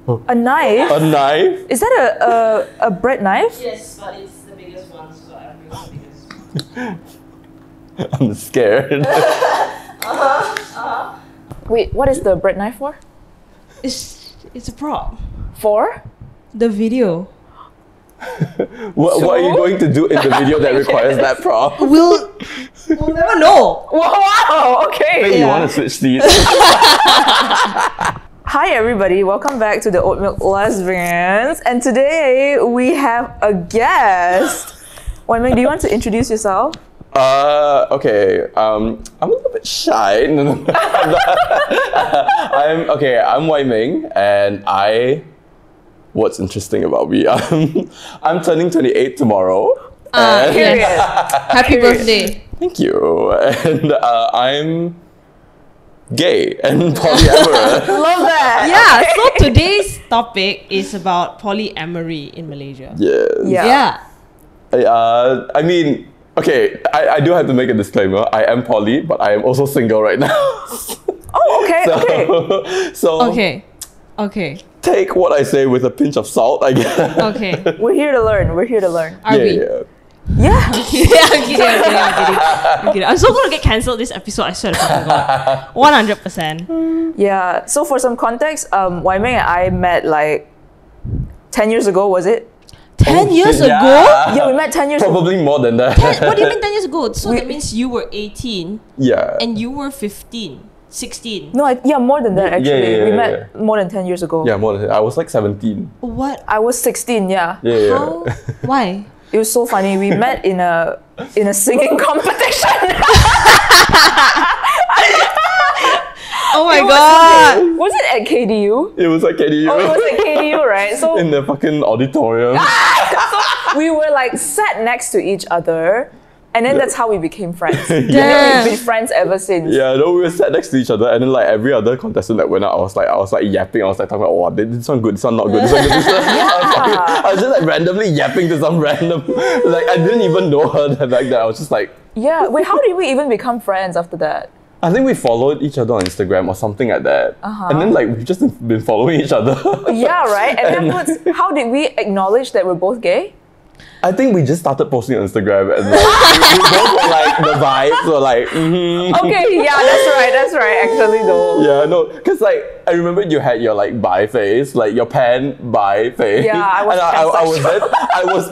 A knife? A knife? Is that a bread knife? Yes, but it's the biggest one, so I'm bringing the biggest. I'm scared. Wait, what is the bread knife for? It's a prop. For? The video. What are you going to do in the video that requires that prop? We'll never know. Wow, okay. Hey, you want to switch seats? Hi everybody, welcome back to the Oat Milk Lesbians. And today we have a guest. Wai Meng, do you want to introduce yourself? Okay. I'm a little bit shy. I'm Wai Meng, and what's interesting about me? I'm turning 28 tomorrow. Period. Happy birthday. Thank you. And I'm gay and polyamorous. Love that. Yeah, so today's topic is about polyamory in Malaysia. Yes. Yeah. I mean, okay, I do have to make a disclaimer. I am poly, but I am also single right now. Oh, okay, Okay. Take what I say with a pinch of salt, I guess. Okay. We're here to learn. Are we? Yeah. I'm kidding. I'm so gonna get cancelled this episode, I swear to fucking God. 100%. Yeah. So for some context, Wai Meng and I met like 10 years ago, was it? 10 years ago? Yeah, we met 10 years ago. Probably more than that. What do you mean 10 years ago? So that means you were 18 Yeah. and you were 15, 16. No, more than that actually. Yeah, We met more than 10 years ago. Yeah, more than that. I was like 17. What? I was 16, yeah. Yeah. How? Why? It was so funny. We met in a singing competition. Oh my God. Was it at KDU? It was like KDU. Oh, it was at KDU, right? So In the fucking auditorium. we were like sat next to each other, and then that's how we became friends. And then Damn. we've been friends ever since. Yeah, no, we were sat next to each other, and then like every other contestant that went out, I was like yapping. I was like talking about, oh, this one good, this one not good, this one good. This one. I was just like randomly yapping to some random, like I didn't even know her back then. I was just like, Yeah. Wait, how did we even become friends after that? I think we followed each other on Instagram or something like that. And then like we've just been following each other. Yeah, right. And then afterwards, how did we acknowledge that we're both gay? I think we just started posting on Instagram, and like, we both were like, the vibes were like, Okay, yeah, that's right. Actually, though. Yeah, no, because like I remember you had your like bi face, like your pan bi face. Yeah, I was and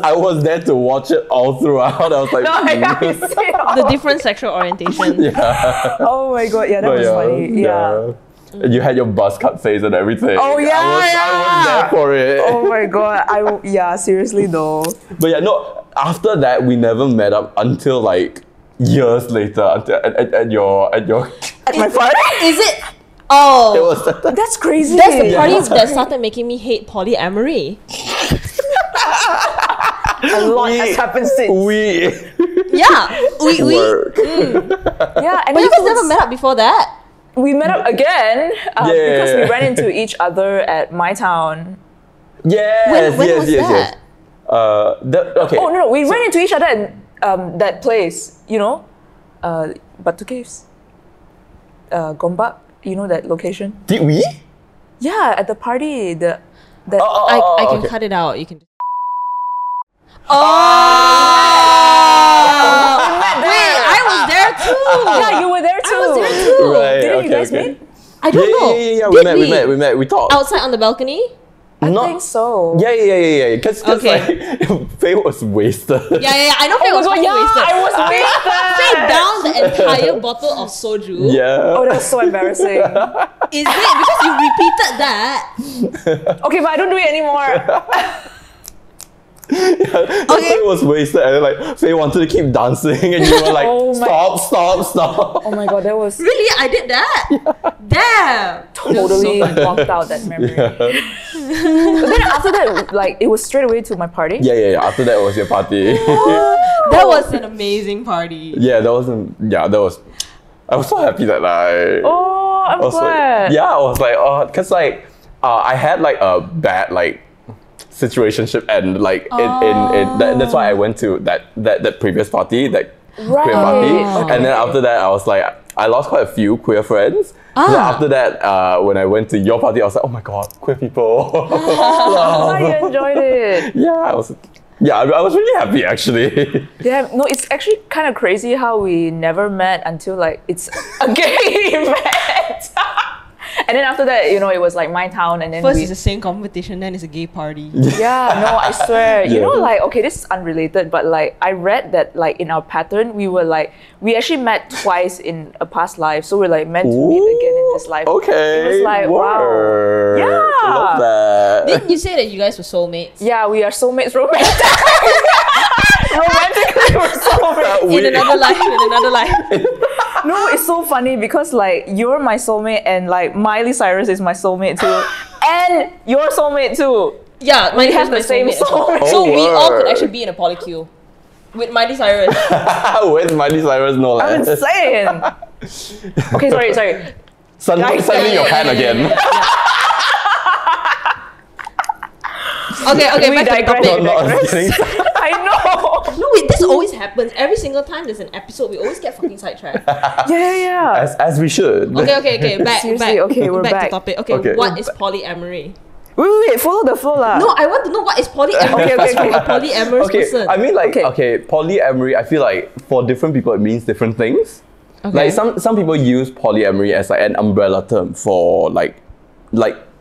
I was there to watch it all throughout. I was like, No, I see it. The different sexual orientation. yeah. Oh my God, yeah, that But was funny. Yeah. And you had your buzz cut face and everything. Oh, yeah, I was there for it. Oh my God, seriously though. But yeah, no, after that we never met up until like years later, until at your At my party? Is it? Oh. it was That's crazy. That's the party that started making me hate polyamory. A lot has happened since. Yeah. We. work. Yeah, and But you guys afterwards, never met up before that? we met up again because Yeah. we ran into each other at my town. Yes, When yes, was yes, that? yes. Okay. Oh no, we ran into each other in that place, you know, Batu Caves, Gombak, you know that location. Did we? Yeah, at the party, I can okay. cut it out. You can. Wait, I was there too. Yeah, you were there too. I was there too. Right. Didn't okay, you guys okay. meet? I don't know. Yeah. Did We met. We talked. Outside on the balcony? I think so. Yeah. Because Okay. like Faye was wasted. Yeah. I know Faye was Oh my fucking God, wasted. I was wasted. Faye downed the entire bottle of soju. Yeah. Oh, that was so embarrassing. Is it because you repeated that? Okay, but I don't do it anymore. Faye was wasted, and then like Faye wanted to keep dancing, and you were like, Oh my- stop. Oh my God, that was Really? I did that? Damn. totally blocked out that memory. But then after that, like it was straight away to my party. Yeah. After that was your party. That was an amazing party. Yeah, that was. I was so happy that night. Oh, I'm I was glad. like, yeah, I was like, oh, because like I had like a bad like situationship, and like that's why I went to that previous party, that queer party, Okay. and then after that I was like, I lost quite a few queer friends. So after that, when I went to your party, I was like, oh my god, queer people. Oh, you enjoyed it. Yeah, I was really happy actually. Yeah, no, it's actually kind of crazy how we never met until like it's a gay event. And then after that, you know, it was like my town, and then First it's the same competition, then it's a gay party. Yeah, no, I swear. You Yeah. know, like, okay, this is unrelated, but like, I read that like in our pattern, we actually met twice in a past life, so we're like meant to meet again in this life. Okay. It was like, word. wow. Yeah. Love that. Didn't you say that you guys were soulmates? Yeah, we are soulmates romantic. Romantically, we're soulmates. In another life, in another life. No, it's so funny because like you're my soulmate and like Miley Cyrus is my soulmate too, and your soulmate too. Yeah, We Miley have Cyrus the same is my soulmate. soulmate. So we all could word. actually be in a polycule with Miley Cyrus. Where's Miley Cyrus? No I'm less. saying. Okay, sorry. Suddenly your pan again. Okay, We back to the digress. topic. Not kidding. I know. No, wait, this always happens. Every single time there's an episode, we always get fucking sidetracked. Yeah. As we should. Okay, back. Seriously, okay, we're back back. to topic. Okay, Okay. what is polyamory? Wait, follow the flow lah. No, I want to know what is polyamory Okay. from a polyamorous person. I mean like Okay. polyamory, I feel like for different people it means different things. Like some people use polyamory as like an umbrella term for like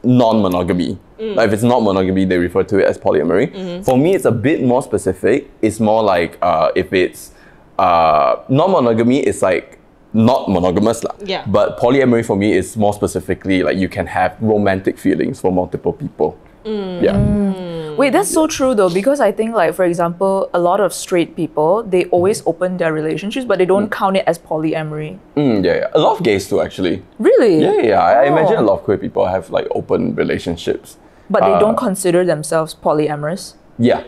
non-monogamy. Like if it's not monogamy, they refer to it as polyamory. For me, it's a bit more specific. It's more like if it's non-monogamy, it's like not monogamous lah. Yeah. But polyamory for me is more specifically like you can have romantic feelings for multiple people. Yeah. Wait, that's so true though, because I think like, for example, a lot of straight people, they always open their relationships, but they don't count it as polyamory. Yeah. A lot of gays too, actually. Really? Yeah. I imagine a Oh. lot of queer people have like open relationships. But they don't consider themselves polyamorous. Yeah,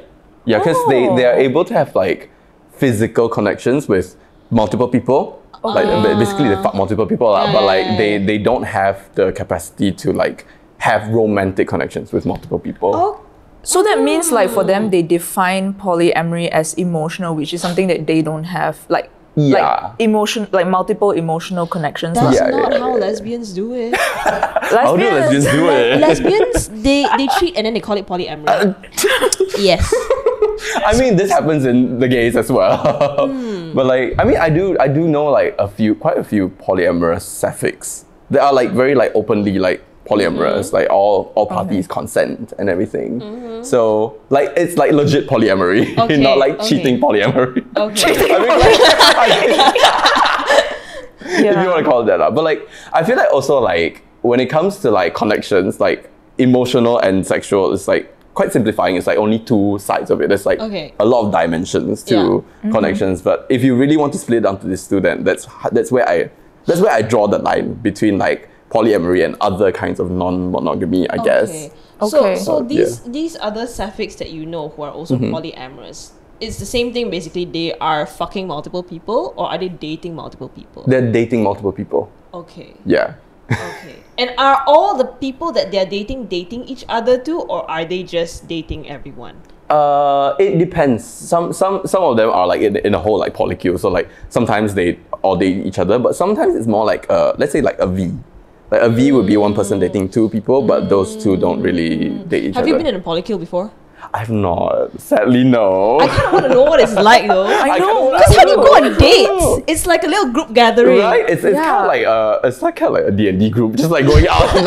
because they Oh. are able to have like physical connections with multiple people. Like basically they fuck multiple people, but like they don't have the capacity to like have romantic connections with multiple people. Oh, So that means like for them, they define polyamory as emotional, which is something that they don't have. Like multiple emotional connections. that's Yeah, not yeah, how yeah. lesbians do it. How do lesbians do it? Lesbians, they cheat and then they call it polyamory. Yes. I mean, this happens in the gays as well. But like, I mean, I do know like quite a few polyamorous sapphics. They are like very like openly like polyamorous, like all parties consent and everything. So like it's like legit polyamory, Okay, not like okay. cheating polyamory. Okay. I mean, if you want to call it that. But like, I feel like also like when it comes to like connections, like emotional and sexual, it's like quite simplifying. It's like only two sides of it. There's like Okay. a lot of dimensions to connections. But if you really want to split it down to these two, then that's where I draw the line between like polyamory and other kinds of non-monogamy, I guess. Okay. So Yeah. these other sapphics that you know who are also polyamorous, it's the same thing basically. They are fucking multiple people, or are they dating multiple people? They're dating multiple people. Okay. Yeah. Okay. And are all the people that they're dating each other too, or are they just dating everyone? It depends. Some of them are like in a whole like polycule. So like sometimes they all date each other, but sometimes it's more like let's say like a V. Like a V would be one person dating two people, but those two don't really date each Have other. you been in a polycule before? I've not. Sadly, no. I kind of want to know what it's like though. I know. Because how do you go on I know. dates? It's like a little group gathering. Right? It's kind of like it's like kind of like a D&D group, just like going out. Then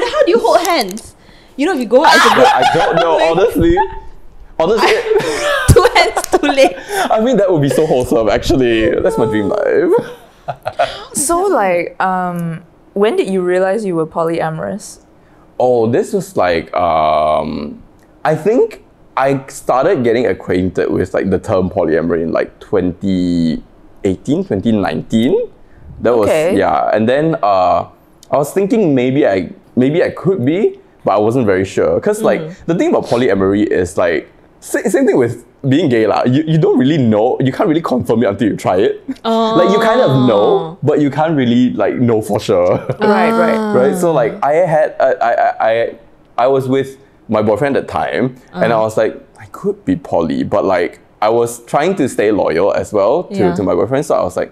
how do you hold hands? You know, if you go out as a group, I don't know, honestly. Honestly, two hands, two legs. I mean that would be so wholesome. Actually, that's my dream life. So like, when did you realize you were polyamorous? Oh, this was like I think I started getting acquainted with like the term polyamory in like 2018, 2019. That was Okay. and then I was thinking maybe I could be, but I wasn't very sure. Cause like the thing about polyamory is like same thing with being gay lah. You don't really know. You can't really confirm it until you try it. Like you kind of know, but you can't really like know for sure. Right. Right? So like I was with my boyfriend at the time, and I was like, I could be poly, but like I was trying to stay loyal as well to my boyfriend. So I was like,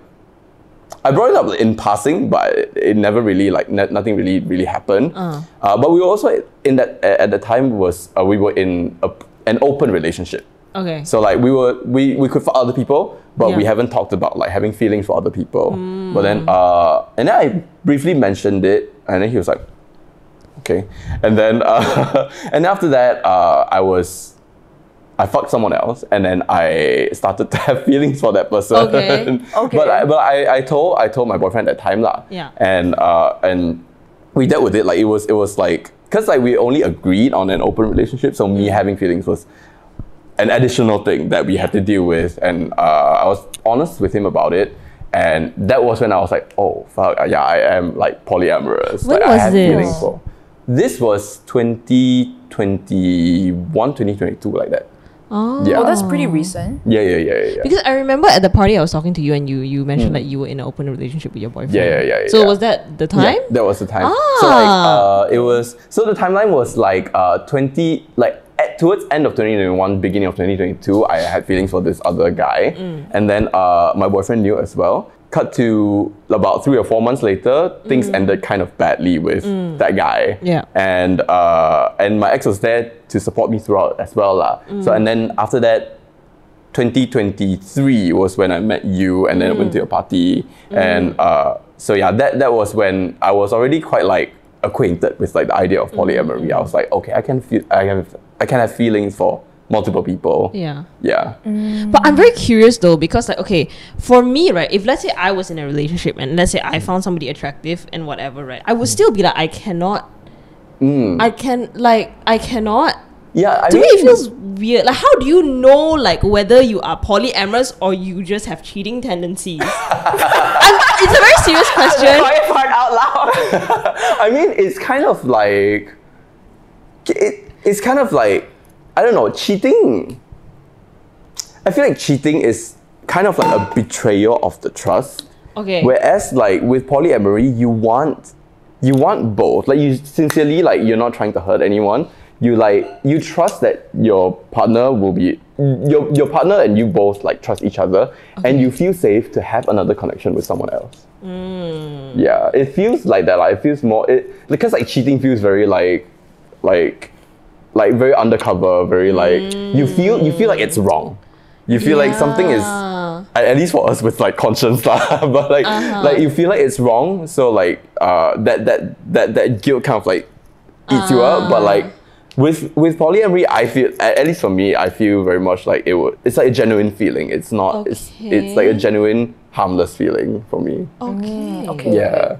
I brought it up in passing, but it never really like nothing really happened. But we were also in that at the time we were in an open relationship. Okay. So like we could fuck other people, but we haven't talked about like having feelings for other people. But then and then I briefly mentioned it, and then he was like, okay. And then and after that I fucked someone else, and then I started to have feelings for that person. Okay. Okay. But I told my boyfriend at the time lah. Yeah. And we dealt with it. Like it was like, because like we only agreed on an open relationship, so me having feelings was an additional thing that we had to deal with. And I was honest with him about it, and that was when I was like, oh fuck, yeah, I am like polyamorous. When like, was I have this? feelings for. This was 2021, 2022, like that. Oh. Yeah. Oh, that's pretty recent. Yeah. Because I remember at the party I was talking to you, and you mentioned that you were in an open relationship with your boyfriend. Yeah. So was that the time? Yeah, that was the time. Ah. So like it was, so the timeline was like towards end of 2021, beginning of 2022, I had feelings for this other guy, and then my boyfriend knew as well. Cut to about 3 or 4 months later, things ended kind of badly with that guy. Yeah. And my ex was there to support me throughout as well lah. So and then after that, 2023 was when I met you, and then I went to your party, and so yeah, that was when I was already quite like acquainted with like the idea of polyamory. I was like, okay, I can have feelings for multiple people. Yeah. Yeah. But I'm very curious though, because like, okay, for me, right, if let's say I was in a relationship and let's say I found somebody attractive and whatever, right, I would still be like, I cannot. Yeah, I To mean, me, it feels weird. Like, how do you know, like, whether you are polyamorous or you just have cheating tendencies? It's a very serious question. Quiet part out loud. I mean, it's kind of like it's kind of like, I don't know, cheating. I feel like cheating is kind of like a betrayal of the trust. Okay. Whereas like with polyamory, you want both. Like you sincerely, like you're not trying to hurt anyone. You trust that your partner will be your partner, and you both like trust each other, and you feel safe to have another connection with someone else. Yeah, it feels like that. Like it feels more because like cheating feels very like very undercover, very like you feel like it's wrong. You feel like something is, at least for us with like conscience lah, but like like you feel like it's wrong, so like that guilt kind of like eats you up. But like with polyamory, I feel, at least for me, I feel very much like it's like a genuine feeling. It's not it's like a genuine harmless feeling for me. Okay. Yeah.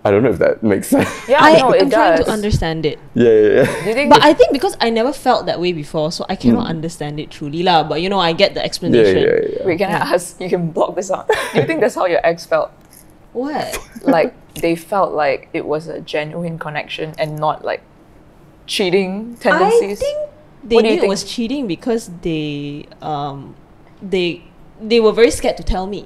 I don't know if that makes sense. Yeah, no, it I'm trying does. to understand it. Yeah. Do you think But I think because I never felt that way before, so I cannot understand it truly lah. But you know, I get the explanation. Yeah. wait, can I ask? You can block this out. Do you think that's how your ex felt? What? Like they felt like it was a genuine connection and not like cheating I tendencies? think they What do you knew it think? was cheating because they were very scared to tell me.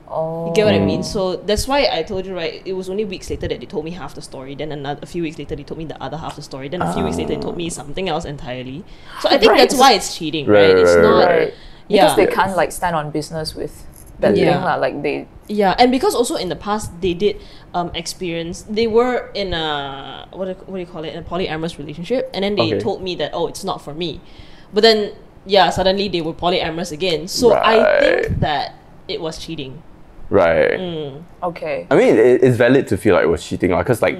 Oh. You get what I mean? So that's why I told you, right? It was only weeks later that they told me half the story. Then a few weeks later, they told me the other half of the story. Then a few weeks later, they told me something else entirely. So I think Right. that's why it's cheating, right? It's not. Right. Yeah. Because they can't like stand on business with that Yeah. thing lah. Like they Yeah, and because also in the past they did experience, they were in a what do you call it, in a polyamorous relationship, and then they Okay. told me that, oh, it's not for me. But then yeah, suddenly they were polyamorous again. So I Right. think that it was cheating. Right. okay. I mean, it's valid to feel like it was cheating, because like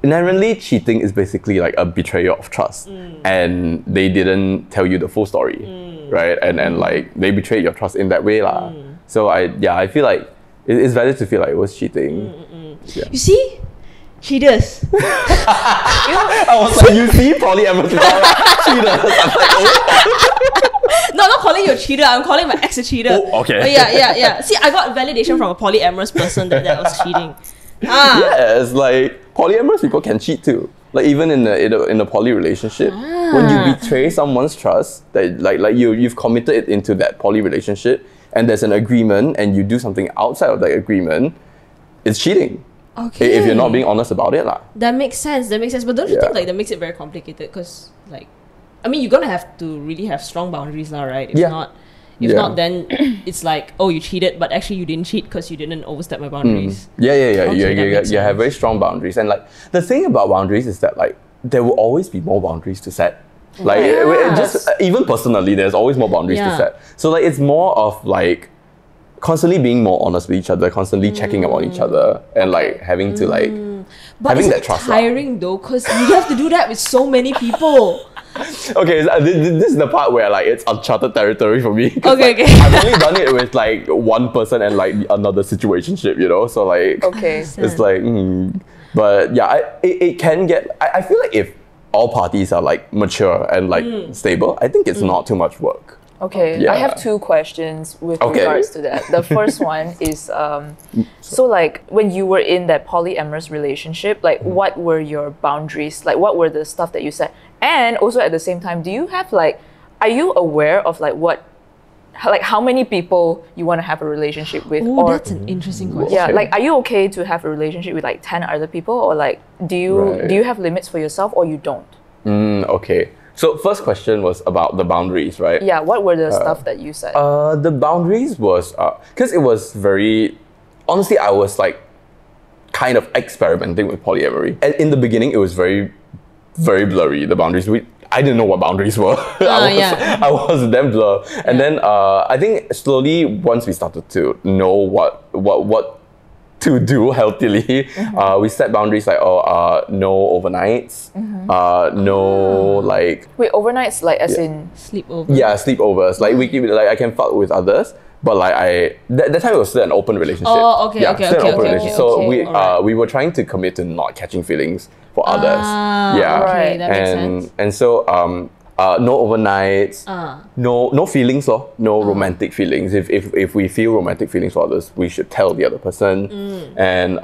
inherently cheating is basically like a betrayal of trust, and they didn't tell you the full story, right? And like they betrayed your trust in that way lah. So I feel like it's valid to feel like it was cheating. Yeah. You see, cheaters. I was like, you see, polyamorous people are like cheaters. I'm like, oh. No, I'm not calling you a cheater. I'm calling my ex a cheater. Oh, okay. But yeah. See, I got validation from a polyamorous person that was cheating. Yeah, it's like polyamorous people can cheat too. Like even in a poly relationship, when you betray someone's trust, that like you've committed it into that poly relationship, and there's an agreement, and you do something outside of that agreement, it's cheating. Okay. If you're not being honest about it lah. That makes sense. But don't you Yeah. think like that makes it very complicated? Because like, I mean, you're gonna have to really have strong boundaries now, right? If Yeah. not, If Yeah. not, then it's like, oh, you cheated, but actually you didn't cheat because you didn't overstep my boundaries. Yeah. Okay, that You makes have sense. very strong boundaries, and like the thing about boundaries is that like there will always be more boundaries to set. Like just even personally, there's always more boundaries to Yeah. set. So like it's more of like constantly being more honest with each other, constantly checking up on each other, and like having to like But having isn't that it trust. lah. tiring though? Because you have to do that with so many people. Okay, so this is the part where like it's uncharted territory for me. 'Cause, Okay, like, okay. I've only done it with like one person and like another situationship, you know. So like, Okay. it's like, but yeah, it can get. I feel like if all parties are like mature and like stable, I think it's not too much work. Okay, Yeah. I have two questions with Okay. regards to that. The first one is, so like when you were in that polyamorous relationship, like what were your boundaries? Like what were the stuff that you said? And also at the same time, do you have like, are you aware of like like how many people you want to have a relationship with? Oh, or that's an interesting question. yeah, Okay. like are you okay to have a relationship with like 10 other people, or like do Right. you have limits for yourself or you don't? Okay. So first question was about the boundaries, right? Yeah, what were the stuff that you said? The boundaries was because it was very honestly, I was like kind of experimenting with polyamory, and in the beginning it was very blurry, the boundaries. I didn't know what boundaries were. I was damn blur, and then I think slowly once we started to know what to do healthily, we set boundaries like no overnights, no like Wait, overnights like as in Sleepover. yeah, sleepovers. Like we keep it like I can fuck with others, but like that time it was still an open relationship. Oh, okay, yeah, okay, still an okay, open okay, relationship. okay, So okay, we alright. we were trying to commit to not catching feelings for others. Yeah, Okay, Right. that makes sense. and so no overnights, no feelings lor, no romantic feelings. If we feel romantic feelings for others, we should tell the other person. And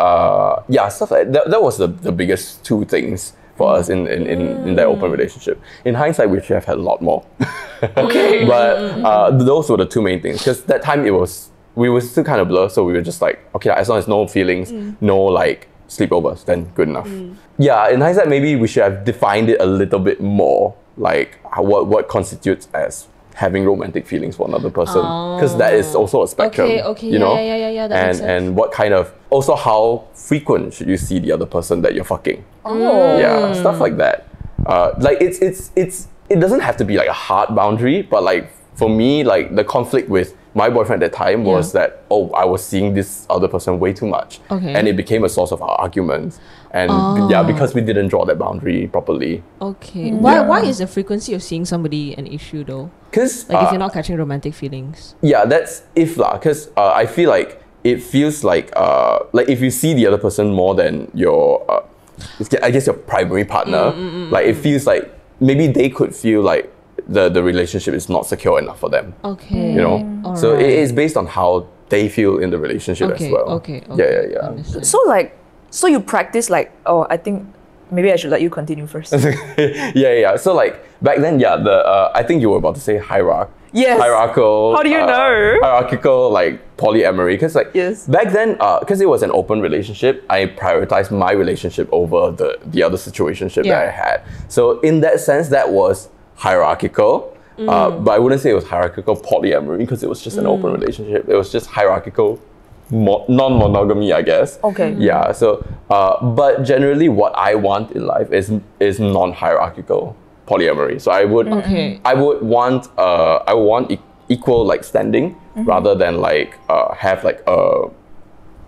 yeah, stuff like that. That was the biggest two things for us in that open relationship. In hindsight, we should have had a lot more. Okay. But those were the two main things. Because that time we were still kind of blur, so we were just like, okay, as long as no feelings, no like sleepovers, then good enough. Yeah, in hindsight, maybe we should have defined it a little bit more, like what constitutes as having romantic feelings for another person, because that is also a spectrum. Okay, you know? yeah, that makes sense. And what kind of, also how frequent should you see the other person that you're fucking? oh Yeah, stuff like that. Like it doesn't have to be like a hard boundary, but like for me, like the conflict with my boyfriend at the time was that I was seeing this other person way too much, Okay. and it became a source of our arguments. And yeah, because we didn't draw that boundary properly. Okay. Why is the frequency of seeing somebody an issue though? Because Like if you're not catching romantic feelings. yeah, that's if lah. Because I feel like it feels like if you see the other person more than your I guess your primary partner, like it feels like maybe they could feel like the relationship is not secure enough for them. Okay. You know, so it Alright. is based on how they feel in the relationship as well. Okay. Yeah. Understood. so you practice like, oh, I think maybe I should let you continue first. yeah. So like back then, yeah, I think you were about to say Yes. hierarchical. How do you know? Hierarchical like polyamory, because like Yes. back then, because it was an open relationship, I prioritized my relationship over the other situationship that I had. So in that sense, that was hierarchical. But I wouldn't say it was hierarchical polyamory because it was just an open relationship. It was just hierarchical non-monogamy, I guess. Okay. Yeah. So, but generally, what I want in life is non-hierarchical polyamory. So I would want equal like standing rather than like have like a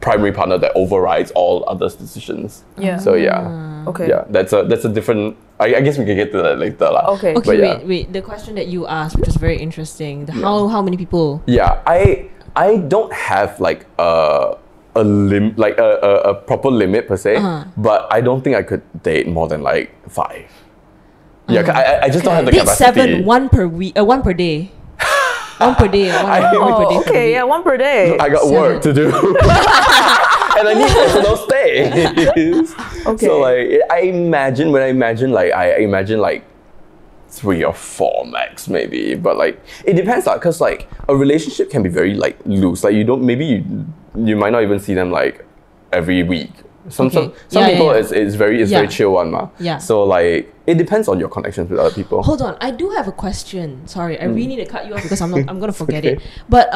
primary partner that overrides all others' decisions. Yeah. So yeah. Okay. Yeah. That's a different. I guess we can get to that later lah. Okay. But Okay, yeah. wait. The question that you asked, which was very interesting. How many people? Yeah, I don't have like a proper limit per se, but I don't think I could date more than like 5. Yeah, 'cause I just don't have the Date capacity. 7, one per week, 1 per day. 1 per day, one per day. Oh, for the okay. week. Yeah, one per day. I got 7. work to do. And I need personal space. Okay. So like I imagine like 3 or 4 max maybe, but like it depends lah, cause like a relationship can be very like loose. Like you might not even see them like every week Some Okay. some Yeah, people yeah. it's very Yeah. chill one ma. Yeah. So like it depends on your connections with other people. Hold on, I do have a question. Sorry, I really need to cut you off because I'm gonna forget okay. it. But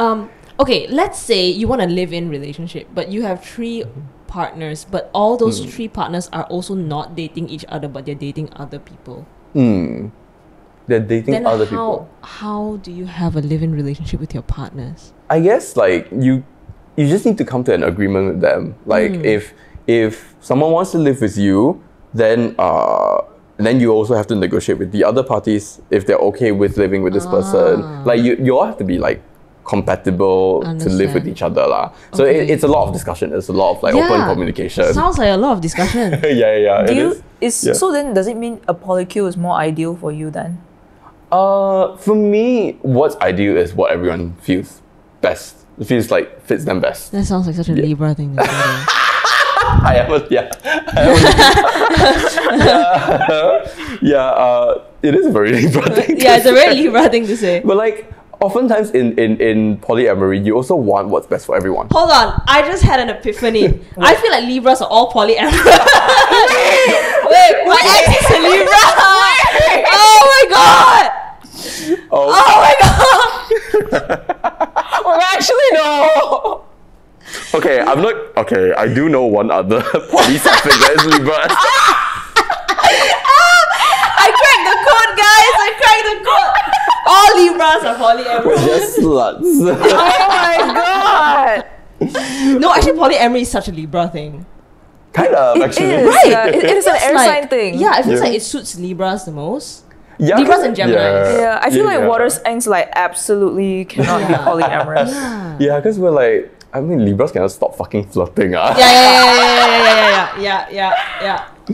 okay, let's say you want a live-in relationship, but you have 3 partners, but all those 3 partners are also not dating each other, but they're dating other people. They're dating Then other people. how do you have a live-in relationship with your partners? I guess like you just need to come to an agreement with them. Like if someone wants to live with you, then you also have to negotiate with the other parties if they're okay with living with this person. Like you all have to be like compatible to live with Understand. each other lah. So Okay. it's a lot of discussion. It's a lot of like open communication. Sounds like a lot of discussion. yeah. Do it you is. is Yeah. so then does it mean a polycule is more ideal for you then? For me, what's ideal is what everyone feels best. It feels like fits them best. That sounds like such a Libra thing to say. I am a, yeah. It is a very Libra thing. Yeah, it's a very Libra thing to say. But like, oftentimes in polyamory, you also want what's best for everyone. Hold on, I just had an epiphany. I feel like Libras are all polyamorous. Wait, my ex is a Libra. Oh my god! Oh, Oh my god! Well, actually no. okay. I'm not okay. I do know one other polysapphic that is Libra. I cracked the code, guys! I cracked the code! All Libras are We're polyamorous. just sluts. Oh my god. No, actually, polyamory is such a Libra thing. Kind of It actually. is. Right. It is an feels air like, sign thing. Yeah, it feels Yeah. like it suits Libras the most. Yeah, Libras and Geminis. Yeah, I feel like yeah. water signs like absolutely cannot be Yeah. polyamorous. Yeah, because we're like, I mean, Libras cannot stop fucking flirting. Yeah.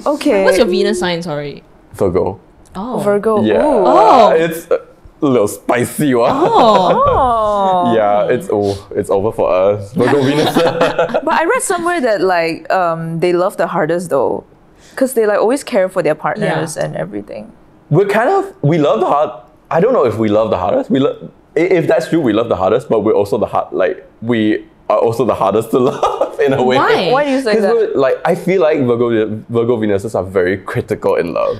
Okay. What's your Venus sign? Sorry. Virgo. Oh. Virgo? Yeah. Ooh. Oh. It's a little spicy one. Oh. Oh. Yeah, it's over for us. Virgo Venus. But I read somewhere that like they love the hardest though, because they like always care for their partners and everything. we love the hard. I don't know if we love the hardest. If that's true, we love the hardest, but we're also we are also the hardest to love in a way. Why? Why do you say Because that? I feel like Virgo Venuses are very critical in love.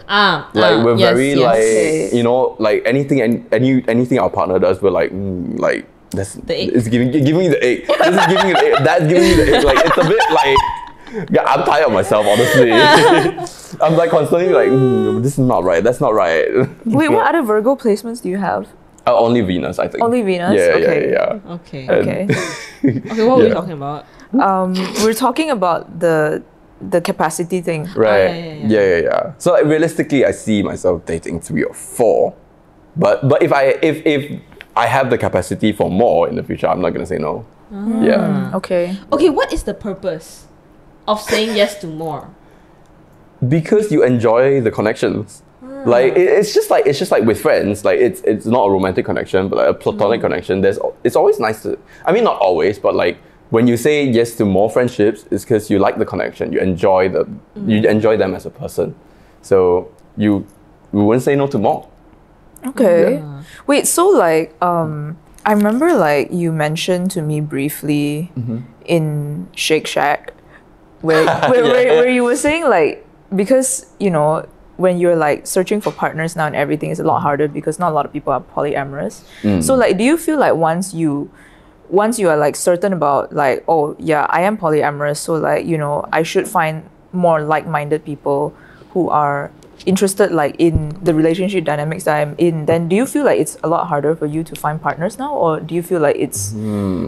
We're yes, very yes. Okay. you know, like anything our partner does, we're like that's The ick. it's giving me the ick. This is giving me the ick. That's giving me the ick. Like it's a bit like. Yeah, I'm tired of myself, honestly. I'm like constantly like, this is not right. That's not right. Wait, what other Virgo placements do you have? Only Venus, I think. Only Venus? Yeah, Okay. yeah. Okay. Okay. Okay, what were we Yeah. talking about? We're talking about the capacity thing. Right. yeah. So like, realistically, I see myself dating 3 or 4, but if I have the capacity for more in the future, I'm not gonna say no. Yeah. Okay. Okay, what is the purpose of saying yes to more? Because you enjoy the connections. Like it's just like with friends. Like it's not a romantic connection, but like a platonic connection. It's always nice to. I mean, not always, but like when you say yes to more friendships, it's because you like the connection. You enjoy you enjoy them as a person. So you wouldn't say no to more. Okay. Wait, so like I remember like you mentioned to me briefly in Shake Shack where you were saying like, because you know when you're like searching for partners now and everything is a lot harder because not a lot of people are polyamorous. So like, do you feel like once you are like certain about like, oh yeah, I am polyamorous, so like, you know, I should find more like-minded people who are interested like in the relationship dynamics that I'm in, then do you feel like it's a lot harder for you to find partners now, or do you feel like it's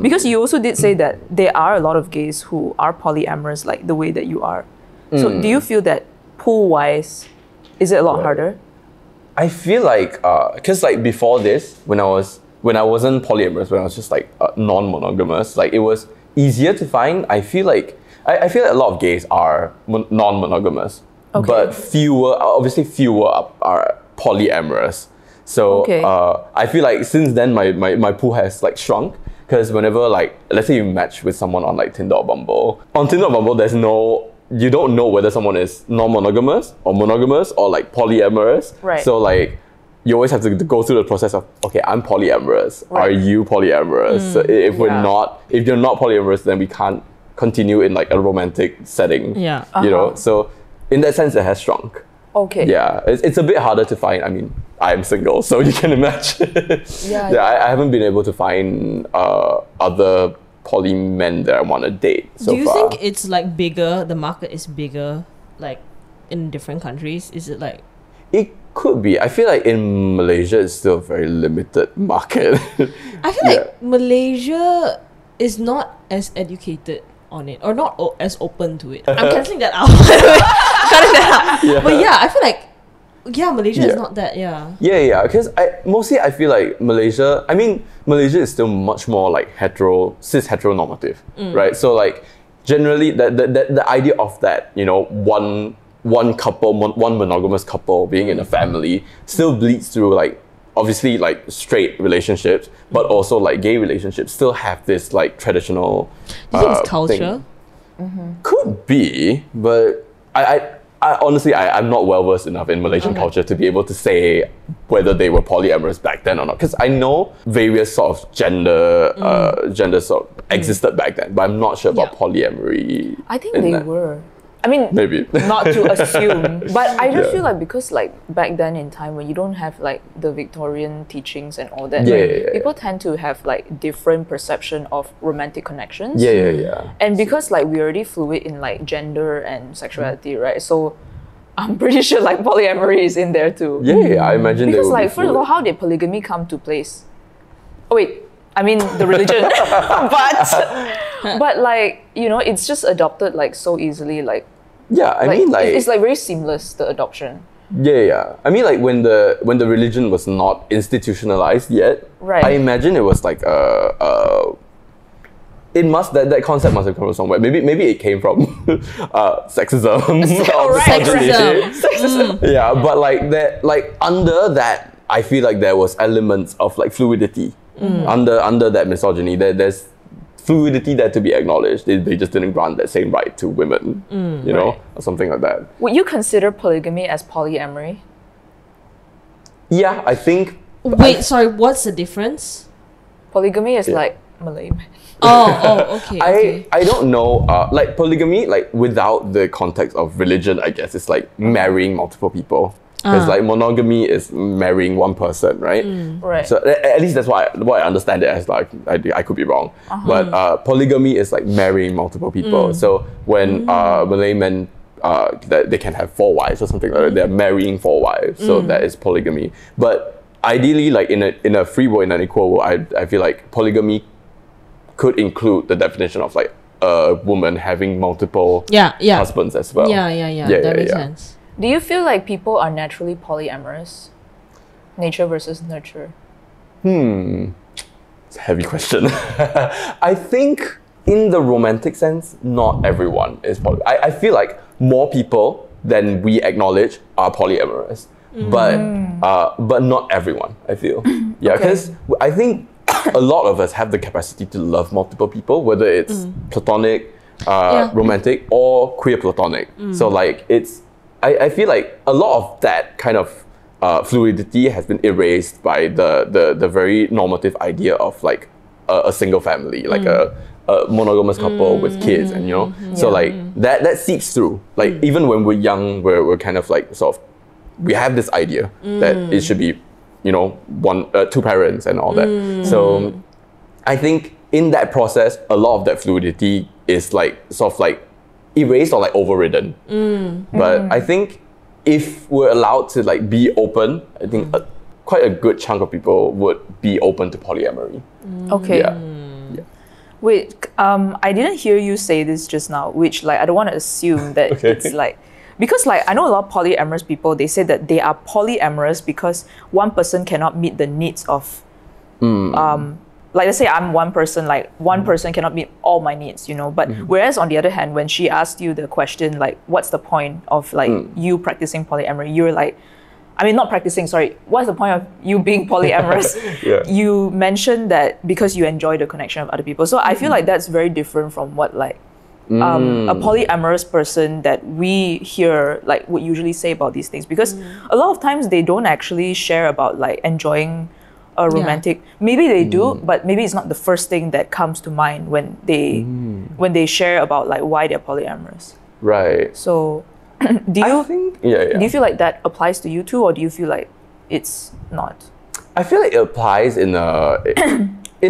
because you also did say that there are a lot of gays who are polyamorous like the way that you are. So do you feel that pool-wise, is it a lot harder? I feel like because like before this, when I wasn't polyamorous, when I was just like non-monogamous, like it was easier to find. I feel like a lot of gays are non-monogamous, but fewer are polyamorous. So I feel like since then my pool has like shrunk, because whenever like, let's say you match with someone on like Tinder or Bumble, on Tinder or Bumble you don't know whether someone is non-monogamous or monogamous or like polyamorous. Right. So like you always have to go through the process of, okay, I'm polyamorous. Right. Are you polyamorous? So if you're not polyamorous, then we can't continue in like a romantic setting. Yeah. You know, so in that sense, it has shrunk. Okay. Yeah, it's a bit harder to find. I mean, I'm single, so you can imagine. Yeah. I haven't been able to find other poly men that I want to date so far. Do you think it's like bigger? The market is bigger, like in different countries. Is it like? It could be. I feel like in Malaysia, it's still a very limited market. I feel like Malaysia is not as educated on it, or not as open to it. I'm cancelling that out. Cutting that out. Yeah. But yeah, I feel like Malaysia is not that. Yeah. Yeah, because I feel like Malaysia is still much more like cis heteronormative, right? So like generally the idea of that, you know, one couple, one monogamous couple being in a family still bleeds through like obviously like straight relationships, but also like gay relationships still have this like traditional Do you think it's culture? Could be, but I honestly, I'm not well versed enough in Malaysian culture to be able to say whether they were polyamorous back then or not. Because I know various sort of gender sort of existed back then, but I'm not sure about polyamory. I think they were. I mean, Maybe. not to assume, but I just feel like because like back then in time when you don't have like the Victorian teachings and all that, people tend to have like different perception of romantic connections. Yeah. And because like we're already fluid in like gender and sexuality, right? So I'm pretty sure like polyamory is in there too. Yeah, I imagine Because they like first of all, how did polygamy come to place? Oh wait, I mean the religion, but like you know, it's just adopted like so easily. Like I mean like it's like very seamless, the adoption. Yeah. I mean like when the religion was not institutionalized yet, Right. I imagine it was like that concept must have come from somewhere. Maybe it came from sexism. or Sexism. Yeah, but like that, like under that, I feel like there was elements of like fluidity under that misogyny. There's fluidity there to be acknowledged. They just didn't grant that same right to women, you know, or something like that. Would you consider polygamy as polyamory? Yeah, I think. Wait, sorry. What's the difference? Polygamy is like Malay man. Okay. I don't know. Like polygamy, like without the context of religion, I guess it's like marrying multiple people. Because like monogamy is marrying one person, right? Right. So at least that's what I understand it as. Like I could be wrong, but polygamy is like marrying multiple people. So when Malay men that they can have 4 wives or something like that, they're marrying 4 wives. So that is polygamy. But ideally, like in a free world, in an equal world, I feel like polygamy could include the definition of like a woman having multiple husbands as well. Yeah. That makes sense. Do you feel like people are naturally polyamorous? Nature versus nurture. It's a heavy question. I think in the romantic sense, not everyone is I feel like more people than we acknowledge are polyamorous. But not everyone, I feel. Yeah, because I think a lot of us have the capacity to love multiple people, whether it's platonic, romantic, or queer platonic. So like I feel like a lot of that kind of fluidity has been erased by the very normative idea of like a single family, like a monogamous couple with kids, and you know, so like that seeps through. Like even when we're young, we're kind of like sort of we have this idea that it should be, you know, 2 parents and all that. So I think in that process, a lot of that fluidity is like sort of like erased or like overridden. But I think if we're allowed to like be open, I think quite a good chunk of people would be open to polyamory. Okay. Yeah. Wait, I didn't hear you say this just now, which like I don't want to assume that it's like, because like I know a lot of polyamorous people, they say that they are polyamorous because one person cannot meet the needs of like let's say I'm one person, like one person cannot meet all my needs, you know. But whereas on the other hand, when she asked you the question like what's the point of like you practicing polyamory, you're like, I mean not practicing, sorry, what's the point of you being polyamorous? You mentioned that because you enjoy the connection of other people. So I feel like that's very different from what like a polyamorous person that we hear like would usually say about these things, because a lot of times they don't actually share about like enjoying a romantic. Maybe they do, but maybe it's not the first thing that comes to mind when they share about like why they're polyamorous. Right. So, do you Yeah. do you feel like that applies to you too, or do you feel like it's not? I feel like it applies in a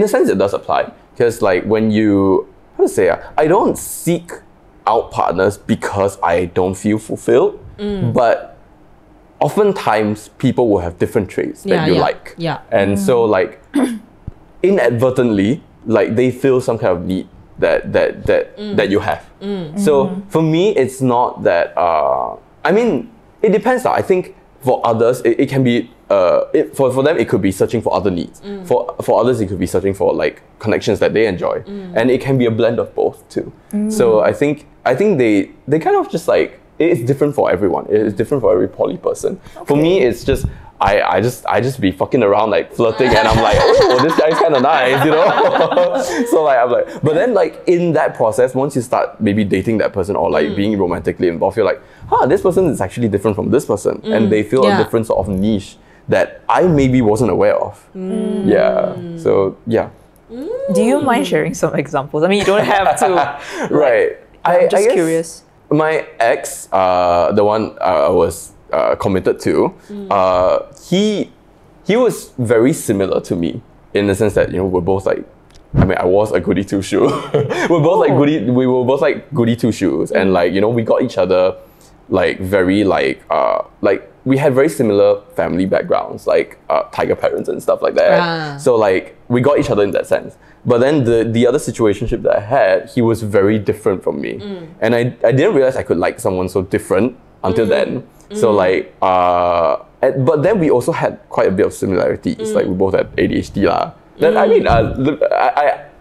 sense it does apply, because like when you, how to say, I don't seek out partners because I don't feel fulfilled, but oftentimes people will have different traits that you like. Yeah. And so like inadvertently, like they feel some kind of need that you have. So for me, it's not that, I mean, it depends. I think for others, it can be, for them, it could be searching for other needs. For others, it could be searching for like connections that they enjoy. And it can be a blend of both too. So I think they kind of just like, it's different for everyone. It's different for every poly person. For me, it's just, I just be fucking around like flirting, and I'm like, oh, this guy's kind of nice, you know. So like I'm like, but then like in that process, once you start maybe dating that person or like being romantically involved, you're like, this person is actually different from this person, and they feel a different sort of niche that I maybe wasn't aware of. Yeah. So yeah. Do you mind sharing some examples? I mean, you don't have to. Right. I'm just I guess curious. My ex, the one I was committed to, he was very similar to me in the sense that, you know, we're both like, I mean, I was a goody two shoe. We were both like goody two shoes, and like, you know, we got each other like very like we had very similar family backgrounds, like tiger parents and stuff like that. So like we got each other in that sense. But then the other situationship that I had, he was very different from me, and I didn't realize I could like someone so different until then. So like, but then we also had quite a bit of similarities. Like we both had ADHD lah. Then I mean,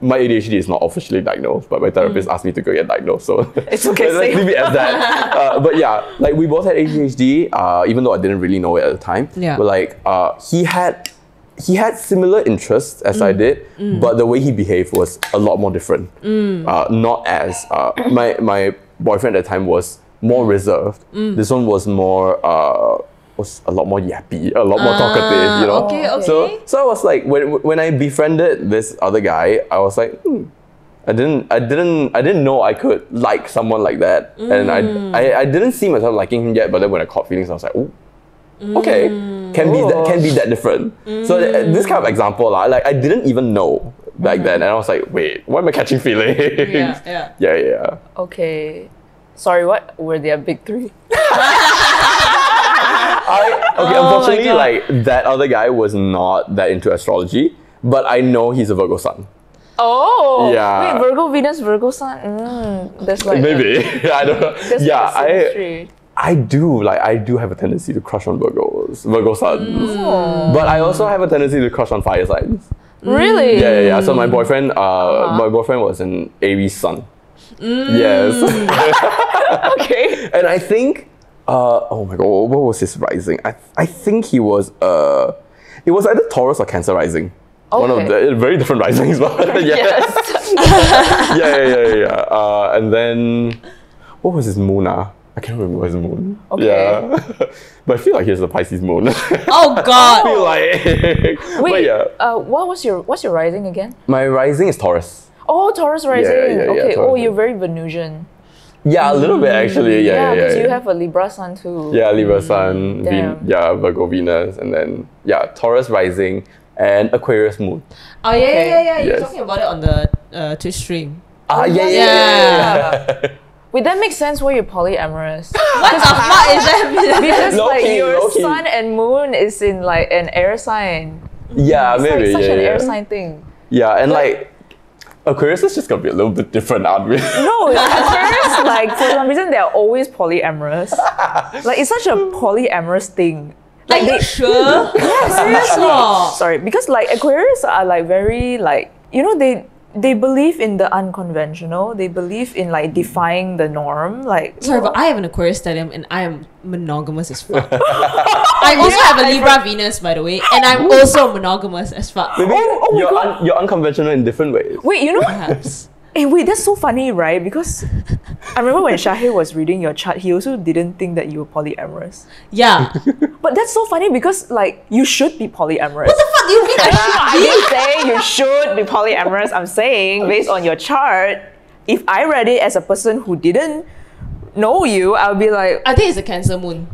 my ADHD is not officially diagnosed, but my therapist asked me to go get diagnosed. So It's okay. let's leave it as that. But yeah, like we both had ADHD, even though I didn't really know it at the time. Yeah. But like, he had similar interests as I did, but the way he behaved was a lot more different. Not as my boyfriend at the time was more reserved. This one was more was a lot more yappy, a lot more talkative, you know. Okay. So I was like, when I befriended this other guy, I was like, I didn't know I could like someone like that, and I didn't see myself liking him yet. But then when I caught feelings, I was like, oh, okay, can be that different. So this kind of example, like I didn't even know back then, and I was like, wait, why am I catching feelings? Yeah. Okay. Sorry, what were their big three? Unfortunately, like that other guy was not that into astrology, but I know he's a Virgo sun. Oh, yeah. Wait, Virgo Venus, Virgo Sun. There's like maybe I don't know. there's symmetry. I do have a tendency to crush on Virgo suns, but I also have a tendency to crush on fire signs. Really? Yeah. So my boyfriend was an Aries sun. Yes. Okay. And I think, oh my god, what was his rising? I think he was, it was either Taurus or Cancer rising. Okay. One of the very different risings, but yeah. Yes. Yeah. And then, what was his moon? I can't remember his moon. Okay. Yeah. But I feel like he has a Pisces moon. Oh God! I feel like. Wait. But yeah. What's your rising again? My rising is Taurus. Oh, Taurus rising. Yeah, Okay. Taurus Oh, you're rising. very Venusian. Yeah, a little bit actually. Yeah. Because you have a Libra sun too. Yeah, Libra sun, Damn. Virgo Venus, and then Taurus rising and Aquarius moon. Oh yeah. You're Yes. talking about it on the Twitch stream. Yeah. Wait, that makes sense why you're polyamorous. What the fuck is that? Because like Low-key, your low-key. sun and moon is in like an air sign. Yeah, It's maybe. like such an yeah. air sign thing. Yeah, and like Aquarius is just gonna be a little bit different, aren't we? No, Aquarius, like for some reason they're always polyamorous. Like it's such a polyamorous thing. Like, are you sure? Yeah, seriously. Seriously? Sorry, because like Aquarius are like very like, you know, they believe in the unconventional. They believe in like defying the norm. Like Sorry, but I have an Aquarius stellium and I am monogamous as fuck. I also have a Libra Venus, by the way, and I'm also monogamous as fuck. Maybe oh my you're unconventional in different ways. wait, you know, Perhaps. Hey, wait, that's so funny, right? Because I remember when Shahir was reading your chart, he also didn't think that you were polyamorous. Yeah. But that's so funny because, like, you should be polyamorous. What the fuck do you mean? I didn't say you should be polyamorous. I'm saying, based on your chart, if I read it as a person who didn't know you, I would be like, I think it's a Cancer moon.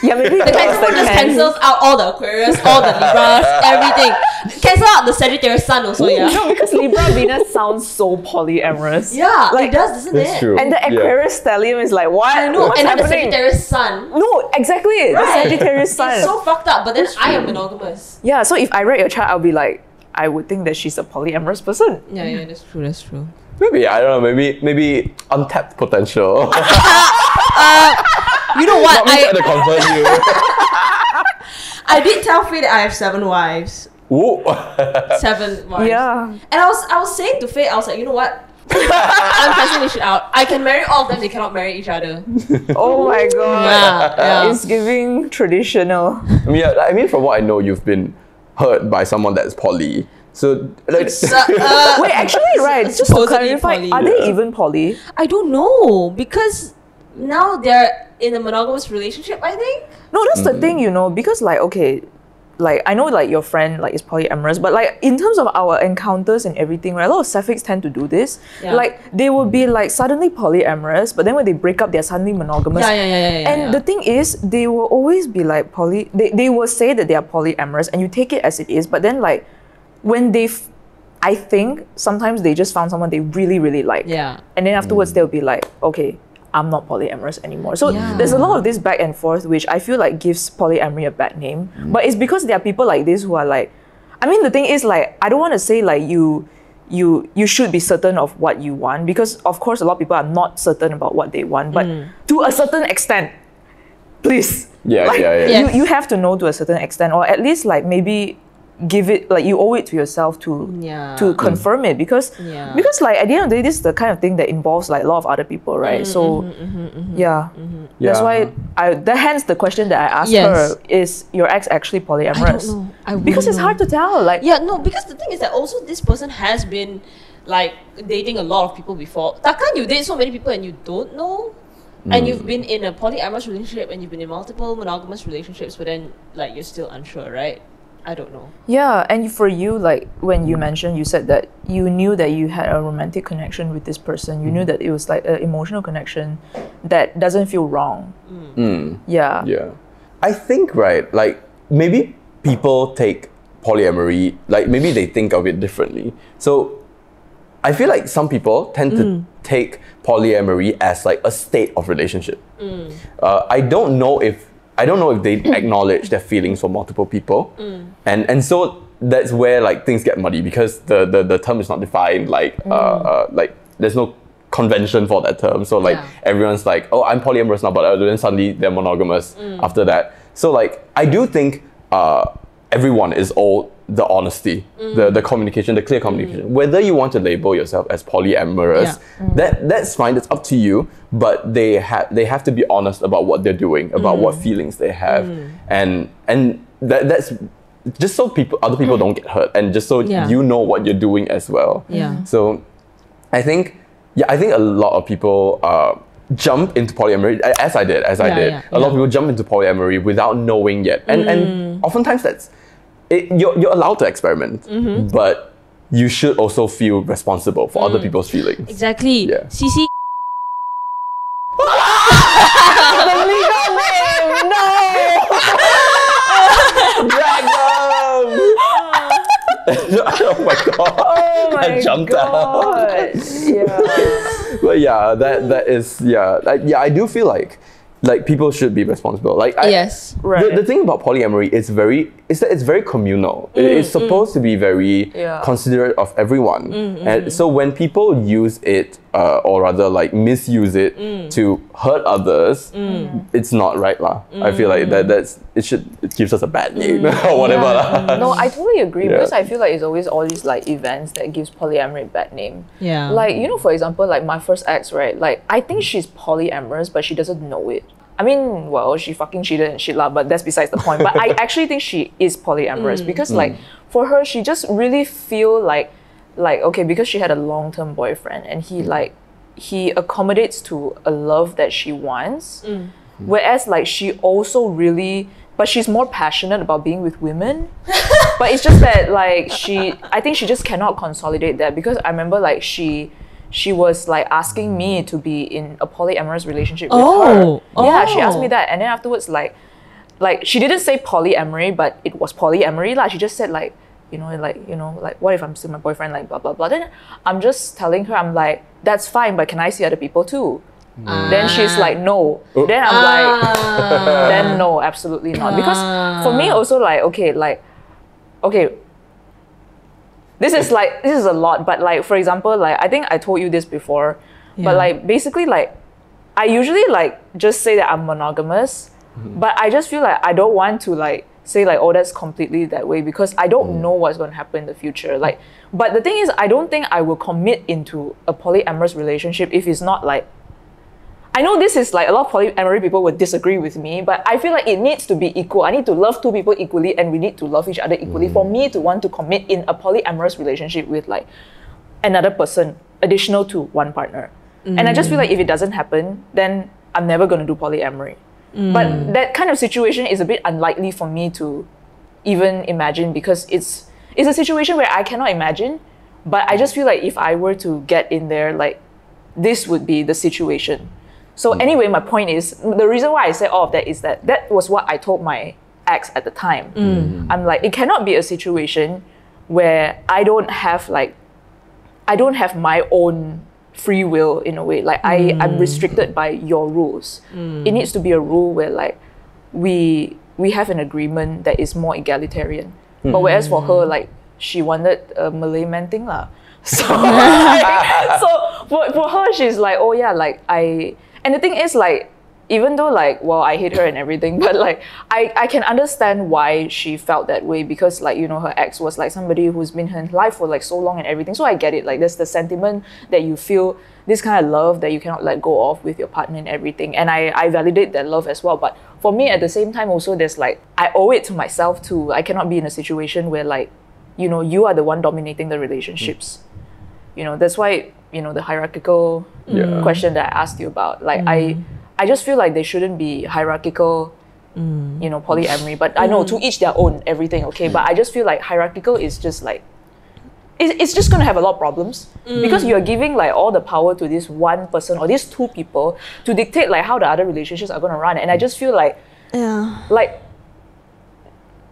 yeah, maybe The Cancer moon just cancels out all the Aquarius, all the Libras, everything. Cancel out the Sagittarius sun also, yeah. No, because Libra Venus sounds so polyamorous. Yeah, Like, it does, doesn't That's it? true. And the Aquarius stellium is like, what? I know, What's and then the happening? Sagittarius sun. No, exactly. The Right. Sagittarius sun. It's so fucked up, but then I am monogamous. Yeah, so if I read your chart, I'll be like, I would think that she's a polyamorous person. Yeah, that's true, that's true. Maybe, I don't know, maybe untapped potential. You know what? Not me trying to convert you. I did tell Faye that I have 7 wives. Ooh. 7 wives. Yeah. And I was saying to Faye, I was like, you know what? I'm testing this shit out. I can marry all of them, they cannot marry each other. Oh my god. Yeah. It's giving traditional. I mean, from what I know, you've been hurt by someone that's poly. So, like, Wait, actually, right, just to supposedly clarify, poly. are they even poly? I don't know, because now they're in a monogamous relationship, I think. No, that's the thing, you know, because like, okay, like I know like your friend like is polyamorous, but like in terms of our encounters and everything, right, a lot of sapphics tend to do this. Yeah. Like they will be like suddenly polyamorous, but then when they break up, they're suddenly monogamous. Yeah. And the thing is, they will always be like they will say that they are polyamorous and you take it as it is, but then like when I think sometimes they just found someone they really, really like. Yeah. And then afterwards they'll be like, okay, I'm not polyamorous anymore. So Yeah. there's a lot of this back and forth, which I feel like gives polyamory a bad name. But it's because there are people like this who are like, I mean, the thing is like, I don't want to say like you should be certain of what you want, because of course a lot of people are not certain about what they want, but to a certain extent, please. Yeah. Yes. You have to know to a certain extent, or at least like maybe give it, like you owe it to yourself to confirm it, because like at the end of the day, this is the kind of thing that involves like a lot of other people, right? That's why hence the question that I asked her, is your ex actually polyamorous? I don't know. Because it's hard to tell. Like Because the thing is that also this person has been like dating a lot of people before. Takkan you date so many people and you don't know? And you've been in a polyamorous relationship and you've been in multiple monogamous relationships, but then like you're still unsure, right? I don't know. Yeah, and for you, like when you mentioned, you said that you knew that you had a romantic connection with this person. You knew that it was like an emotional connection that doesn't feel wrong. Yeah. Yeah. I think, right, like maybe people take polyamory, like maybe they think of it differently. So I feel like some people tend to take polyamory as like a state of relationship. I don't know if they acknowledge their feelings for multiple people, and so that's where like things get muddy, because the term is not defined. Like there's no convention for that term. So like everyone's like, oh, I'm polyamorous now, but then suddenly they're monogamous after that. So like I do think everyone is all the honesty, the communication, the clear communication. Whether you want to label yourself as polyamorous, that's fine. It's up to you. But they have to be honest about what they're doing, about what feelings they have, and that's just so other people don't get hurt, and just so you know what you're doing as well. Yeah. So I think a lot of people jump into polyamory, as I did. A lot of people jump into polyamory without knowing yet, and oftentimes that's it. You're allowed to experiment, but you should also feel responsible for other people's feelings. Exactly. Yeah. CC. The legal name, no! Drag them! Oh my god! Oh my I jumped god! out. Yeah. But yeah, that is I do feel like people should be responsible. Like Yes. Right. The thing about polyamory is that it's very communal. It's supposed to be very considerate of everyone. And so when people use it, or rather like misuse it to hurt others, it's not right lah. I feel like it gives us a bad name or whatever lah. No, I totally agree, because I feel like it's always all these like events that gives polyamory a bad name. Yeah. Like, you know, for example, like my first ex, right? Like I think she's polyamorous, but she doesn't know it. I mean, well, she fucking cheated and shit lah, but that's besides the point. But I actually think she is polyamorous because like for her, she just really feel like like, okay, because she had a long-term boyfriend and he accommodates to a love that she wants, whereas like she also really, but she's more passionate about being with women. But it's just that like I think she just cannot consolidate that, because I remember like she was like asking me to be in a polyamorous relationship with her. Yeah, she asked me that, and then afterwards like she didn't say polyamory, but it was polyamory lah. She just said like, like what if I'm still my boyfriend, like blah blah blah. Then I'm just telling her, I'm like, that's fine, but can I see other people too? Then she's like, no. Then I'm like, then no, absolutely not. Because for me also like, okay, this is a lot, but like, for example, like I think I told you this before, but like basically like I usually like just say that I'm monogamous, but I just feel like I don't want to like say like, oh, that's completely that way, because I don't know what's going to happen in the future. Like, but the thing is, I don't think I will commit into a polyamorous relationship if it's not like, I know this is like a lot of polyamory people would disagree with me, but I feel like it needs to be equal. I need to love two people equally, and we need to love each other equally for me to want to commit in a polyamorous relationship with like another person additional to one partner. And I just feel like if it doesn't happen, then I'm never going to do polyamory. But that kind of situation is a bit unlikely for me to even imagine, because it's a situation where I cannot imagine, but I just feel like if I were to get in there, like this would be the situation. So anyway, my point is, the reason why I said all of that is that was what I told my ex at the time. I'm like, it cannot be a situation where I don't have my own free will in a way. Like I'm restricted by your rules. It needs to be a rule where like we have an agreement that is more egalitarian. But whereas for her, like she wanted a Malay man thing lah. So, for her, she's like, oh yeah, like and the thing is like, even though like, well, I hate her and everything, but like I can understand why she felt that way, because like, you know, her ex was like somebody who's been in her life for like so long and everything. So I get it. Like there's the sentiment that you feel, this kind of love that you cannot let go of with your partner and everything. And I validate that love as well. But for me at the same time also, there's like, I owe it to myself too. I cannot be in a situation where like, you know, you are the one dominating the relationships. You know, that's why, you know, the hierarchical question that I asked you about, like I just feel like they shouldn't be hierarchical, you know, polyamory. But I know to each their own, everything, okay? But I just feel like hierarchical is just like, it's just going to have a lot of problems, because you're giving like all the power to this one person or these two people to dictate like how the other relationships are going to run. And I just feel like, like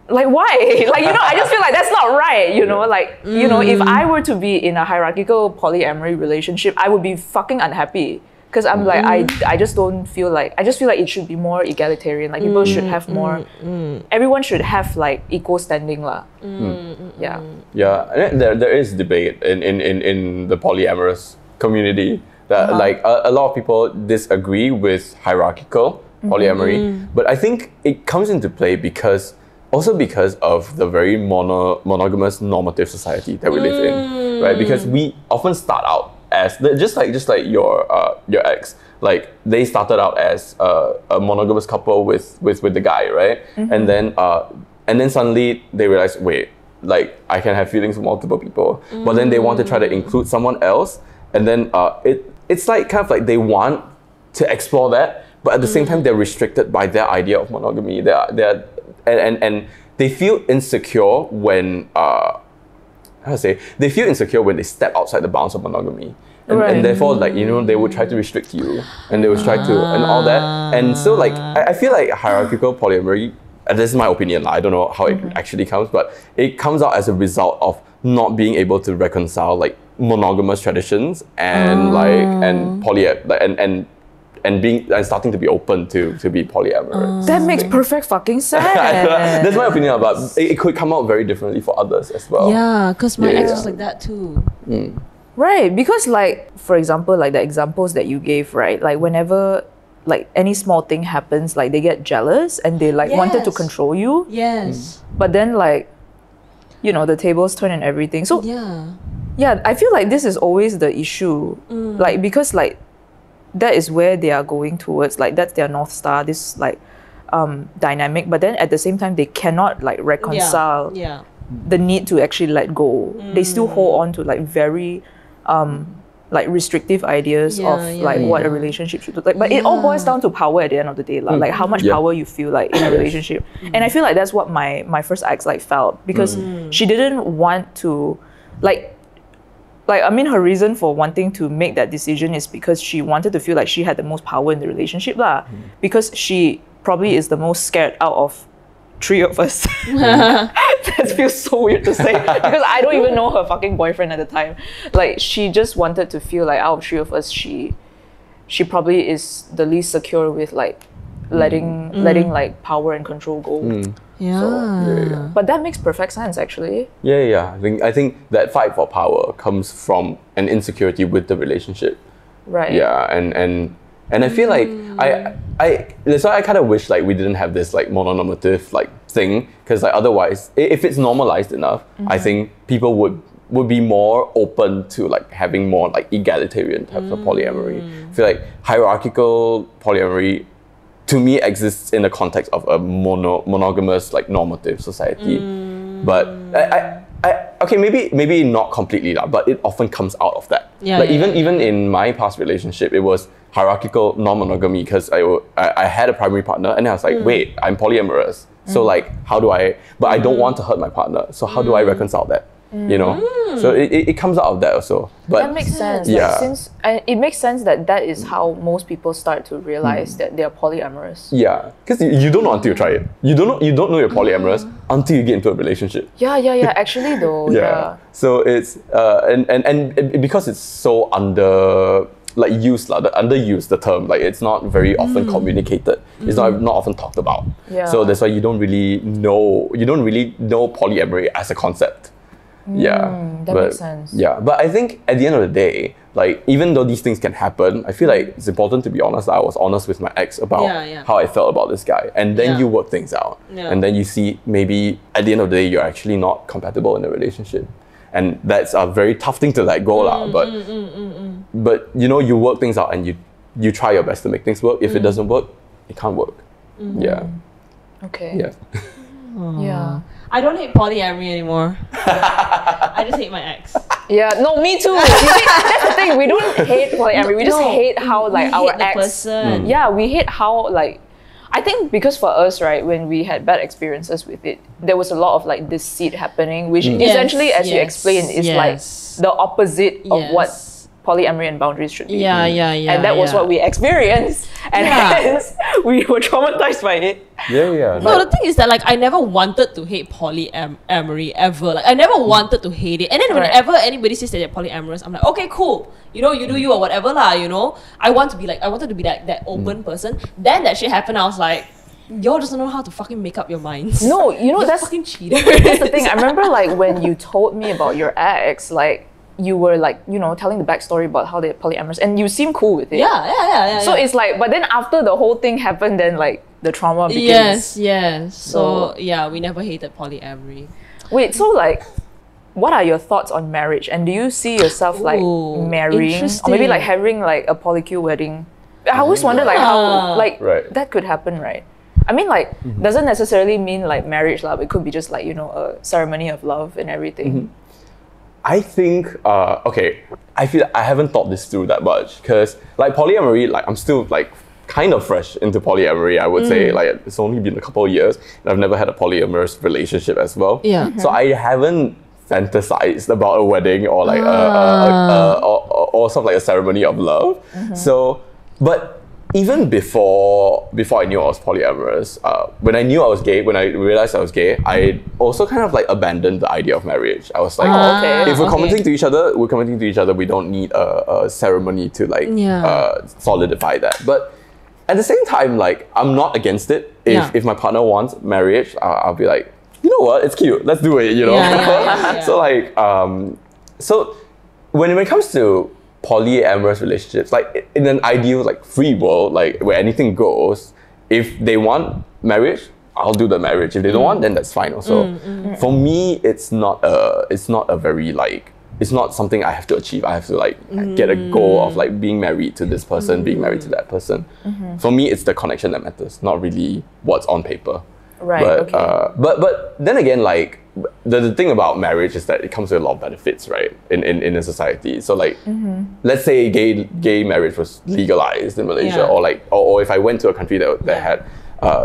why? Like, you know, I just feel like that's not right, you know? Like, you know, if I were to be in a hierarchical polyamory relationship, I would be fucking unhappy. Because I'm like, I just don't feel like, I just feel like it should be more egalitarian. Like people should have more, everyone should have like equal standing lah. Yeah. Yeah, and there is debate in the polyamorous community that like a lot of people disagree with hierarchical polyamory, but I think it comes into play because of the very monogamous normative society that we live in, right? Because we often start out as just like your ex, like they started out as a monogamous couple with the guy, right? And then suddenly they realize, wait, like I can have feelings for multiple people, but then they want to try to include someone else, and then it's like kind of like they want to explore that, but at the same time they're restricted by their idea of monogamy. And they feel insecure when they feel insecure when they step outside the bounds of monogamy. And therefore, like, you know, they would try to restrict you, and they would try to, and all that. And so, like, I feel like hierarchical polyamory, and this is my opinion, I don't know how it actually comes, but it comes out as a result of not being able to reconcile, like, monogamous traditions and, and starting to be open to be polyamorous. That makes perfect fucking sense. That's my opinion, but it could come out very differently for others as well. Yeah, because my ex was like that too. Right, because like, for example, like the examples that you gave, right? Like whenever like any small thing happens, like they get jealous and they like wanted to control you. Yes. But then like, you know, the tables turn and everything. So yeah, I feel like this is always the issue. Like, because like, that is where they are going towards, like that's their North Star, this like dynamic, but then at the same time they cannot like reconcile the need to actually let go. They still hold on to like very like restrictive ideas of like what a relationship should look like. But it all boils down to power at the end of the day, like how much power you feel like in a relationship. And I feel like that's what my first ex like felt, because she didn't want to like I mean, her reason for wanting to make that decision is because she wanted to feel like she had the most power in the relationship lah. Because she probably is the most scared out of 3 of us. That feels so weird to say, because I don't even know her fucking boyfriend at the time. Like, she just wanted to feel like out of 3 of us, she probably is the least secure with like letting like power and control go. So, but that makes perfect sense actually. I think that fight for power comes from an insecurity with the relationship. Right. Yeah, and I feel like that's why I kind of wish like we didn't have this like mononormative like thing, because like otherwise, if it's normalized enough, I think people would be more open to like having more like egalitarian types of polyamory. I feel like hierarchical polyamory to me exists in the context of a monogamous like normative society, but okay, maybe not completely that, but it often comes out of that. Even in my past relationship, it was hierarchical non-monogamy, because I had a primary partner and I was like, wait, I'm polyamorous. So like, how do I? But I don't want to hurt my partner. So how do I reconcile that? You know, so it comes out of that also. But that makes sense. Yeah. Like, since it makes sense that is how most people start to realize that they are polyamorous. Yeah, because you don't know until you try it. You don't know you're polyamorous until you get into a relationship. Yeah. Actually, though. Yeah. So it's and because it's so underused the term, like it's not very often communicated. It's not often talked about. Yeah. So that's why you don't really know polyamory as a concept. That makes sense. Yeah, but I think at the end of the day, like even though these things can happen, I feel like it's important to be honest. I was honest with my ex about how I felt about this guy, and then you work things out, and then you see maybe at the end of the day you're actually not compatible in the relationship, and that's a very tough thing to let go lah. But you know, you work things out and you try your best to make things work. If it doesn't work, it can't work. Yeah. Okay. Yeah. Yeah. I don't hate polyamory anymore. I just hate my ex. Yeah, no, me too. You see, that's the thing. We don't hate polyamory. We just hate how like we our hate the ex. person. Yeah, we hate how like. I think because for us, right, when we had bad experiences with it, there was a lot of like deceit happening, which essentially, as you explained, is like the opposite of what polyamory and boundaries should be. And that was what we experienced, and hence we were traumatized by it. No, the thing is that like I never wanted to hate polyamory ever. Like I never wanted to hate it. And then whenever anybody says that they're polyamorous, I'm like, okay, cool. You know, you do you or whatever lah. You know, I wanted to be that open person. Then that shit happened. I was like, y'all just don't know how to fucking make up your minds. No, you know, that's fucking cheater. That's the thing. I remember like when you told me about your ex, like you were like, you know, telling the backstory about how they're polyamorous, and you seem cool with it. Yeah. So it's like, but then after the whole thing happened, then like the trauma begins. Yes. So yeah, we never hated polyamory. Wait, so like, what are your thoughts on marriage? And do you see yourself like marrying, or maybe like having like a polycule wedding? I always wonder like how like that could happen, right? I mean, like, doesn't necessarily mean like marriage lah, but it could be just like, you know, a ceremony of love and everything. I think, I feel I haven't thought this through that much, because like polyamory, like I'm still like kind of fresh into polyamory, I would say. Like it's only been a couple of years and I've never had a polyamorous relationship as well. So I haven't fantasized about a wedding or like or something like a ceremony of love. So, but even before I knew I was polyamorous, when I knew I was gay, when I realized I was gay, I also kind of like abandoned the idea of marriage. I was like, if we're committing to each other, we're committing to each other. We don't need a ceremony to like solidify that. But at the same time, like I'm not against it. If my partner wants marriage, I'll be like, you know what, it's cute. Let's do it. You know. So like, so when it comes to polyamorous relationships, like in an ideal like free world, like where anything goes, if they want marriage, I'll do the marriage. If they don't want, then that's fine also. For me, it's not a very like, it's not something I have to achieve. I have to like get a goal of like being married to this person, being married to that person. For me, it's the connection that matters, not really what's on paper. Right. But but then again, like the thing about marriage is that it comes with a lot of benefits, right? In a society. So like, let's say gay marriage was legalized in Malaysia, Yeah. or like, or if I went to a country that had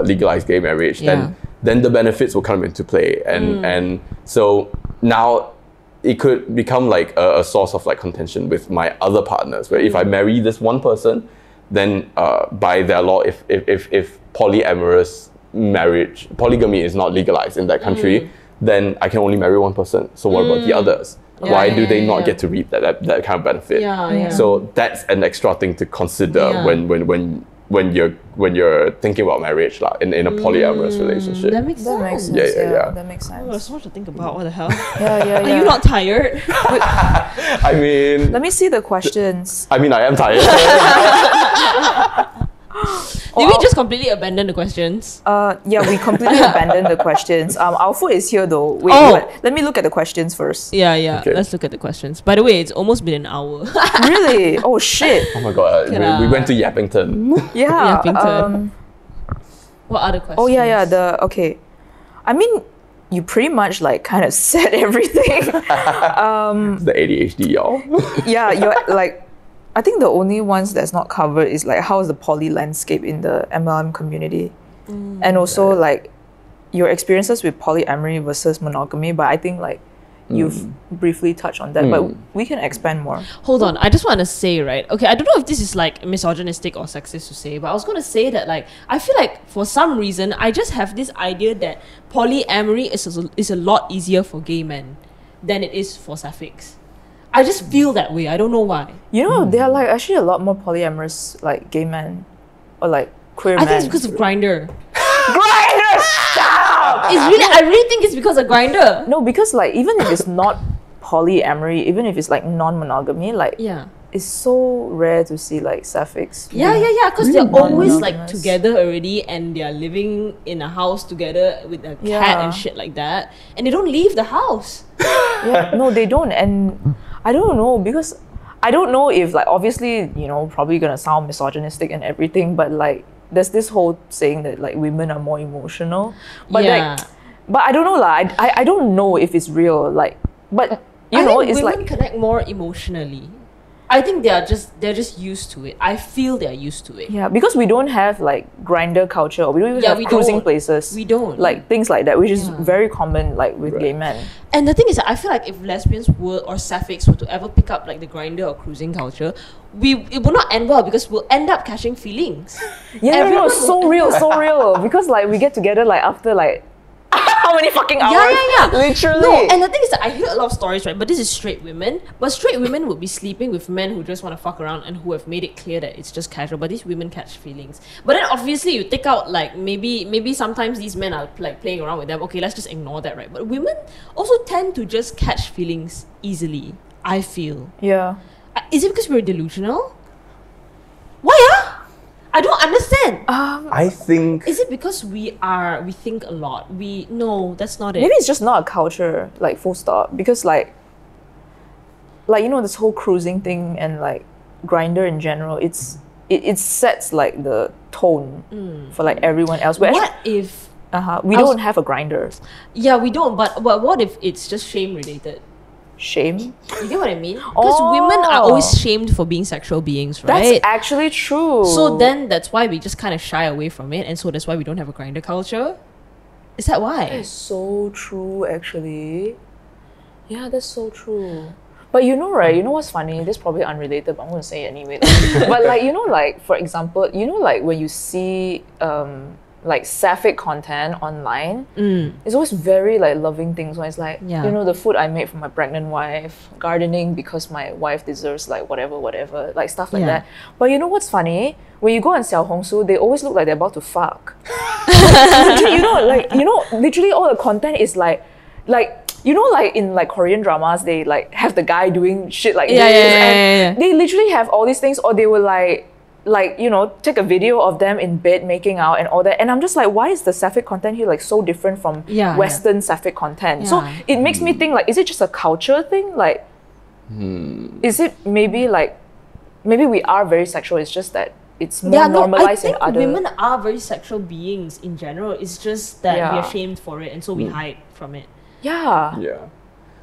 legalized gay marriage, then the benefits will come into play, and so now it could become like a source of like contention with my other partners, where if I marry this one person, then by their law, if polyamorous marriage, polygamy is not legalized in that country, then I can only marry one person. So what about the others? Why do they not get to reap that kind of benefit? So that's an extra thing to consider when you're thinking about marriage in a polyamorous relationship. That makes sense. That makes sense. Yeah. That makes sense. Oh, there's so much to think about. What the hell? Yeah. Are you not tired? I mean, Let me see the questions. I am tired. Did we just completely abandon the questions? Yeah, we completely abandoned the questions. Our food is here though. Wait, let me look at the questions first. Yeah. Okay. Let's look at the questions. By the way, it's almost been an hour. Really? Oh shit. Oh my god, we went to Yappington. Yeah. Yappington. What other questions? Oh yeah. Okay. I mean, you pretty much like kind of said everything. The ADHD, y'all. Yeah, you're like, I think the only ones that's not covered is like how is the poly landscape in the MLM community, and also like your experiences with polyamory versus monogamy. But I think like you've briefly touched on that, but we can expand more. Hold on, I just want to say, right? Okay, I don't know if this is like misogynistic or sexist to say, but I was going to say that like I feel like for some reason I just have this idea that polyamory is a lot easier for gay men than it is for sapphics. I just feel that way. I don't know why. You know, there are like actually a lot more polyamorous like gay men or like queer men. I think it's because of Grindr. Grindr, stop! I really think it's because of Grindr. No, because like even if it's not polyamory, even if it's like non-monogamy, like it's so rare to see like sapphics. Yeah, because they're always like monogamous. together already and they're living in a house together with a cat and shit like that, and they don't leave the house. Yeah, no, they don't, and I don't know because I don't know if like obviously probably gonna sound misogynistic and everything, but like there's this whole saying that like women are more emotional, but but I don't know lah. I don't know if it's real. Like, but I think it's women like connect more emotionally. I think they're just used to it. I feel they're used to it. yeah, because we don't have like Grindr culture, or we don't even have cruising places. We don't. Like things like that, which is very common like with gay men. And the thing is, I feel like if lesbians were or sapphics were to ever pick up like the Grindr or cruising culture, it will not end well because we'll end up catching feelings. Yeah, Everyone so real. Because like we get together like after like how many fucking hours? Yeah. Literally. No, and the thing is that I hear a lot of stories, right? But this is straight women. But straight women would be sleeping with men who just want to fuck around and who have made it clear that it's just casual. But these women catch feelings. But then obviously you take out like maybe sometimes these men are like playing around with them. Okay, let's just ignore that, right? But women also tend to just catch feelings easily, I feel. Yeah. Is it because we're delusional? Why? I don't understand. I think Is it because we think a lot? No, that's not it. Maybe it's just not a culture, like full stop. Because like this whole cruising thing and like Grindr in general, it sets like the tone for like everyone else. What if we don't have a Grindr? Yeah, we don't. But what if it's just shame related? Shame? You get what I mean? Because women are always shamed for being sexual beings, right? That's actually true. So then that's why we just kind of shy away from it, and so that's why we don't have a Grindr culture. Is that why? That is so true, actually. Yeah, that's so true. But right? You know what's funny? This is probably unrelated, but I'm going to say it anyway. But like, like for example, like when you see like sapphic content online, it's always very like loving things when it's like, the food I made for my pregnant wife, gardening because my wife deserves like whatever, like stuff like that. But you know what's funny? When you go on Xiaohongshu, they always look like they're about to fuck. Literally, literally all the content is like in like Korean dramas, they like have the guy doing shit like this, and they literally have all these things, or they will like take a video of them in bed making out and all that, and I'm just like, why is the sapphic content here like so different from Western sapphic content? So it makes me think like, is it just a culture thing? Like, is it maybe we are very sexual? It's just that it's more normalized in other. Women are very sexual beings in general. It's just that we are shamed for it, and so we hide from it. Yeah. Yeah.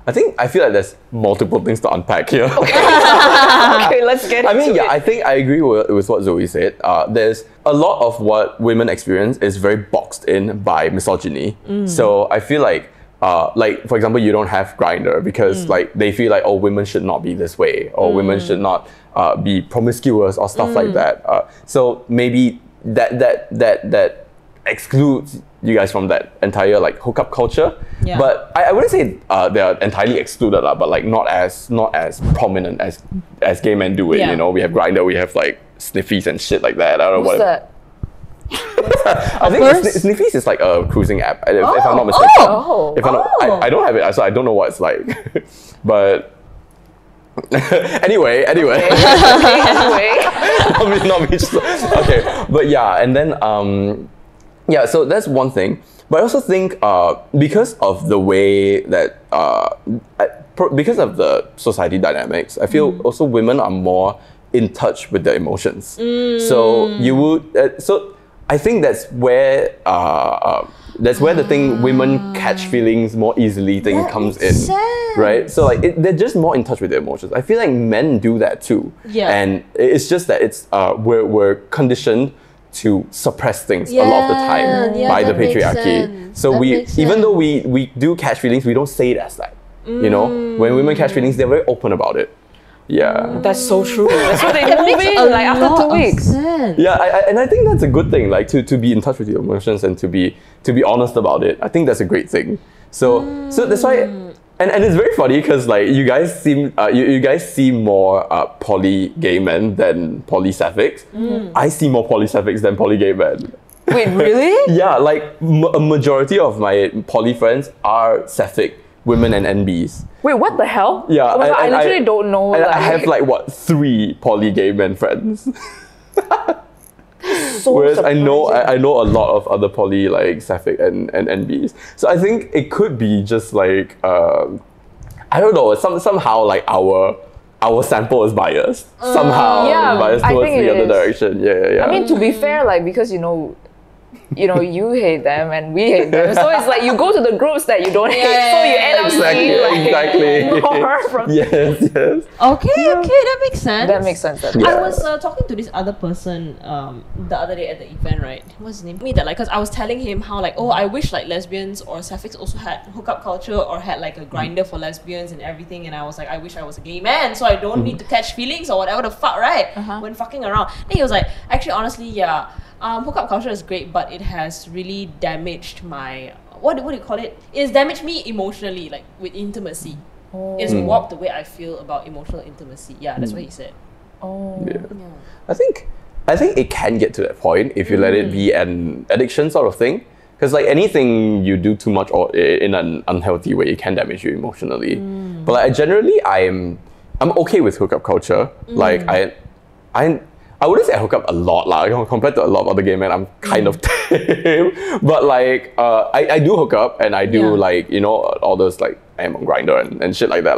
I feel like there's multiple things to unpack here. Okay, let's get into it. I think I agree with what Zoe said. There's a lot of what women experience is very boxed in by misogyny. So I feel like for example, you don't have Grindr because like they feel like, oh, women should not be this way, or women should not be promiscuous or stuff like that. So maybe that excludes you guys from that entire like hookup culture. Yeah. But I wouldn't say they are entirely excluded, but like not as prominent as gay men do it. Yeah. You know, we have Grindr, we have like sniffies and shit like that. I don't know What's what. that? I think sniffies is like a cruising app, if I'm not mistaken. I don't have it, so I don't know what it's like. But anyway. Anyway. not me, okay, but yeah, and then so that's one thing. But I also think because of the way that because of the society dynamics, I feel also women are more in touch with their emotions. So you would so I think that's where the thing women catch feelings more easily thing That comes makes in, sense. right? So like they're just more in touch with their emotions. I feel like men do that too, and it's just that it's we're conditioned to suppress things a lot of the time by the that makes patriarchy. sense. So That we makes even though sense. we do catch feelings, we don't say it as that. You know, when women catch feelings, they're very open about it. Yeah. That's so true. That's what they move makes in a like after lot 2 of weeks. sense. Yeah, and I think that's a good thing, like to be in touch with your emotions and to be honest about it. I think that's a great thing. So that's why, and it's very funny because like you guys seem you guys see more poly gay men than poly sapphics. I see more poly sapphics than poly gay men. Wait, really? Yeah, like a majority of my poly friends are sapphic women and NBs. Wait, what the hell? Yeah, Oh my God, I literally don't know. And like, I have like 3 poly gay men friends. so Whereas I know surprising. I know a lot of other poly like sapphic and NBs. So I think it could be just like I don't know, somehow like our sample is biased. Somehow Yeah, biased I towards think the it other is. direction. Yeah. I mean, to be fair, like because you hate them and we hate them, so it's like you go to the groups that you don't hate, so you end up seeing like more from. Yes. Okay, that makes sense. That makes sense. Yeah. I was talking to this other person the other day at the event, right? What's his name? Me that like, cause I was telling him how like, oh, I wish like lesbians or sapphics also had hookup culture or had like a Grindr for lesbians and everything. And I was like, I wish I was a gay man, so I don't need to catch feelings or whatever the fuck, right? When fucking around. Then he was like, actually, honestly, yeah. Hookup culture is great, but it has really damaged my what do you call it? It's damaged me emotionally, like with intimacy. It's warped the way I feel about emotional intimacy. Yeah, that's what he said. Yeah. I think it can get to that point if you let it be an addiction sort of thing. Because like anything you do too much or in an unhealthy way, it can damage you emotionally. But like generally, I'm okay with hookup culture. Like I wouldn't say I hook up a lot compared to a lot of other gay men. I'm kind of tame, but like I do hook up and I do like all those like I'm on Grindr and shit like that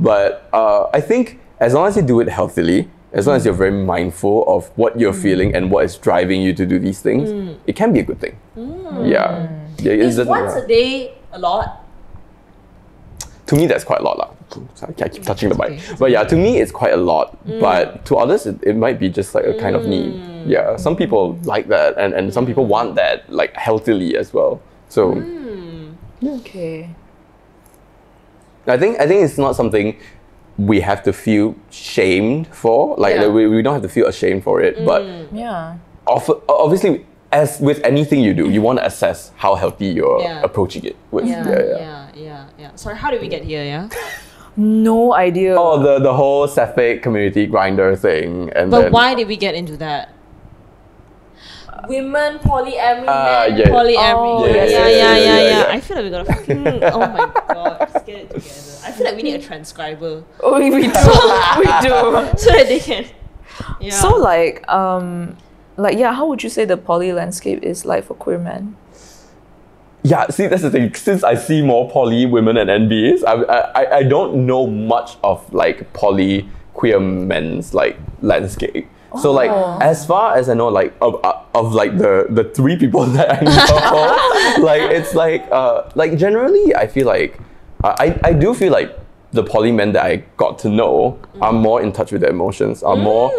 But I think as long as you do it healthily, as long as you're very mindful of what you're feeling and what is driving you to do these things, it can be a good thing. Yeah, Is once a day a lot? To me, that's quite a lot Sorry, I keep touching the mic. okay. But yeah, to me, it's quite a lot. But to others, it might be just like a kind of need. Yeah, some people like that, and some people want that like healthily as well. So Okay. I think it's not something we have to feel shamed for. Like we don't have to feel ashamed for it. But Yeah. obviously, as with anything you do, you want to assess how healthy you're approaching it with. Yeah. Sorry, how did we get here? Yeah. No idea. Oh, the whole sapphic community Grindr thing, and But then why did we get into that? Women, polyamory, men, yeah. polyamory. Oh, Yeah. I feel like we gotta fucking. Oh my god, let's get it together. I feel like we need a transcriber Oh, we do. We do. so that they can. Yeah. So how would you say the poly landscape is like for queer men? Yeah, see, that's the thing. Since I see more poly women and NBs, I don't know much of like poly queer men's like landscape. So like, as far as I know, like of like the 3 people that I know, like it's like generally I feel like I do feel like the poly men that I got to know are more in touch with their emotions, are more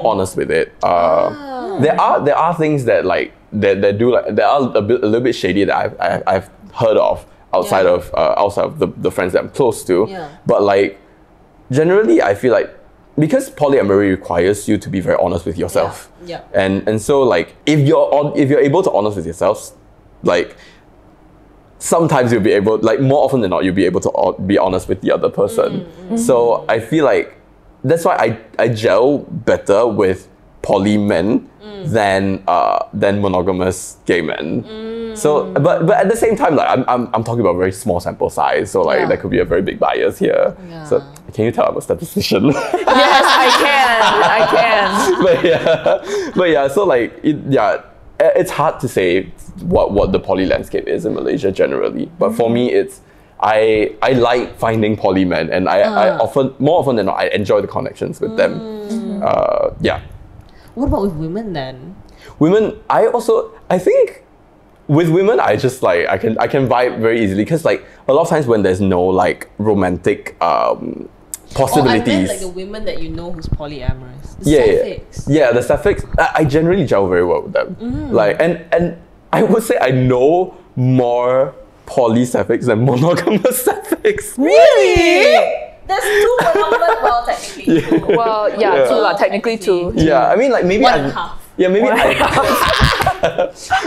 honest with it. There are things that like that do like that are a little bit shady that I've heard of outside of the friends that I'm close to. But like generally I feel like because polyamory requires you to be very honest with yourself. And so like if you're able to honest with yourself, like sometimes you'll be able, like more often than not, you'll be able to be honest with the other person. So I feel like that's why I gel better with poly men than monogamous gay men. So but at the same time, like I'm talking about very small sample size, so like there could be a very big bias here. So can you tell I'm a statistician? Yes, I can. But yeah, so like it's hard to say what the poly landscape is in Malaysia generally. But for me, it's I like finding poly men, and I more often than not I enjoy the connections with them. What about with women then? Women, I think with women I just like I can vibe very easily, because like a lot of times when there's no like romantic possibilities. I meant like the women that you know who's polyamorous. The sapphics. Yeah, the sapphics. I generally gel very well with them. Like and I would say I know more poly sapphics than monogamous sapphics. Really? There's 2 monogamous, well technically 2. Well, technically 2. Yeah, I mean like maybe 1.5. Yeah, maybe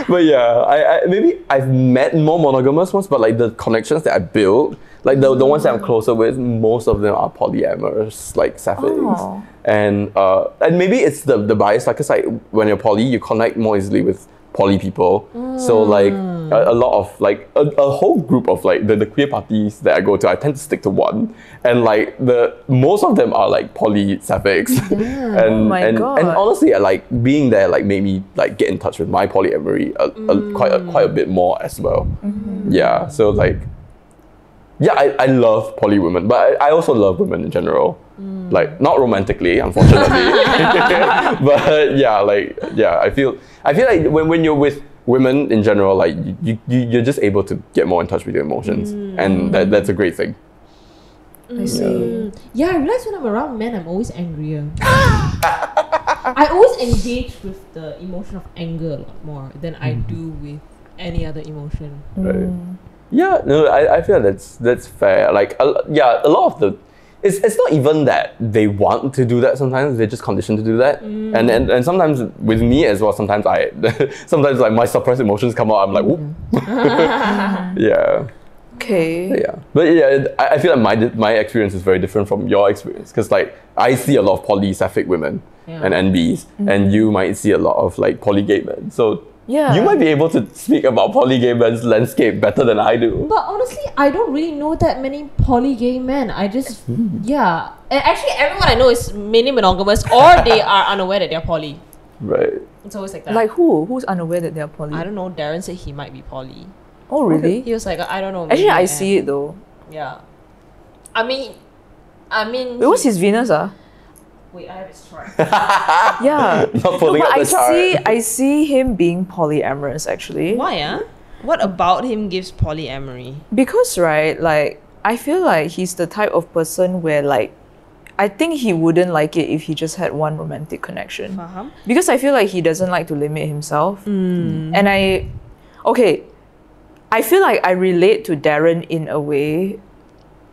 but yeah, I maybe I've met more monogamous ones, but like the connections that I built, like the ones that I'm closer with, most of them are polyamorous, like sapphics. And maybe it's the bias, like, cause like when you're poly, you connect more easily with poly people. So like a lot of like a whole group of like the queer parties that I go to, I tend to stick to one, and like most of them are like poly sapphics. And honestly, I like being there like made me like get in touch with my polyamory quite a bit more as well. Yeah, so like I love poly women, but I also love women in general. Like not romantically, unfortunately. But I feel like when you're with women in general, like you're just able to get more in touch with your emotions, and that's a great thing. I see. Yeah, I realize when I'm around men, I'm always angrier. I always engage with the emotion of anger a lot more than I do with any other emotion. Right. Yeah, no, I feel that's fair. Like a lot of the it's not even that they want to do that. Sometimes they're just conditioned to do that, and sometimes with me as well. Sometimes sometimes like my suppressed emotions come out. I'm like, whoop. Yeah. Okay. Yeah, but yeah, I feel like my experience is very different from your experience, because like I see a lot of poly sapphic women and NBs, and you might see a lot of like poly gay men. So you might be able to speak about poly gay men's landscape better than I do. But honestly, I don't really know that many poly gay men. I just and actually everyone I know is mainly monogamous, or they are unaware that they're poly. Right. It's always like that. Like who? Who's unaware that they're poly? I don't know. Darren said he might be poly. Oh really? He was like, I don't know. Actually, I see it though. Yeah. I mean. Wait, what's his Venus? Wait, I have his chart. Yeah. Not pulling up the chart. I see him being polyamorous actually. Why? What about him gives polyamory? Because right, like I feel like he's the type of person where like I think he wouldn't like it if he just had one romantic connection. Because I feel like he doesn't like to limit himself. And I feel like I relate to Darren in a way.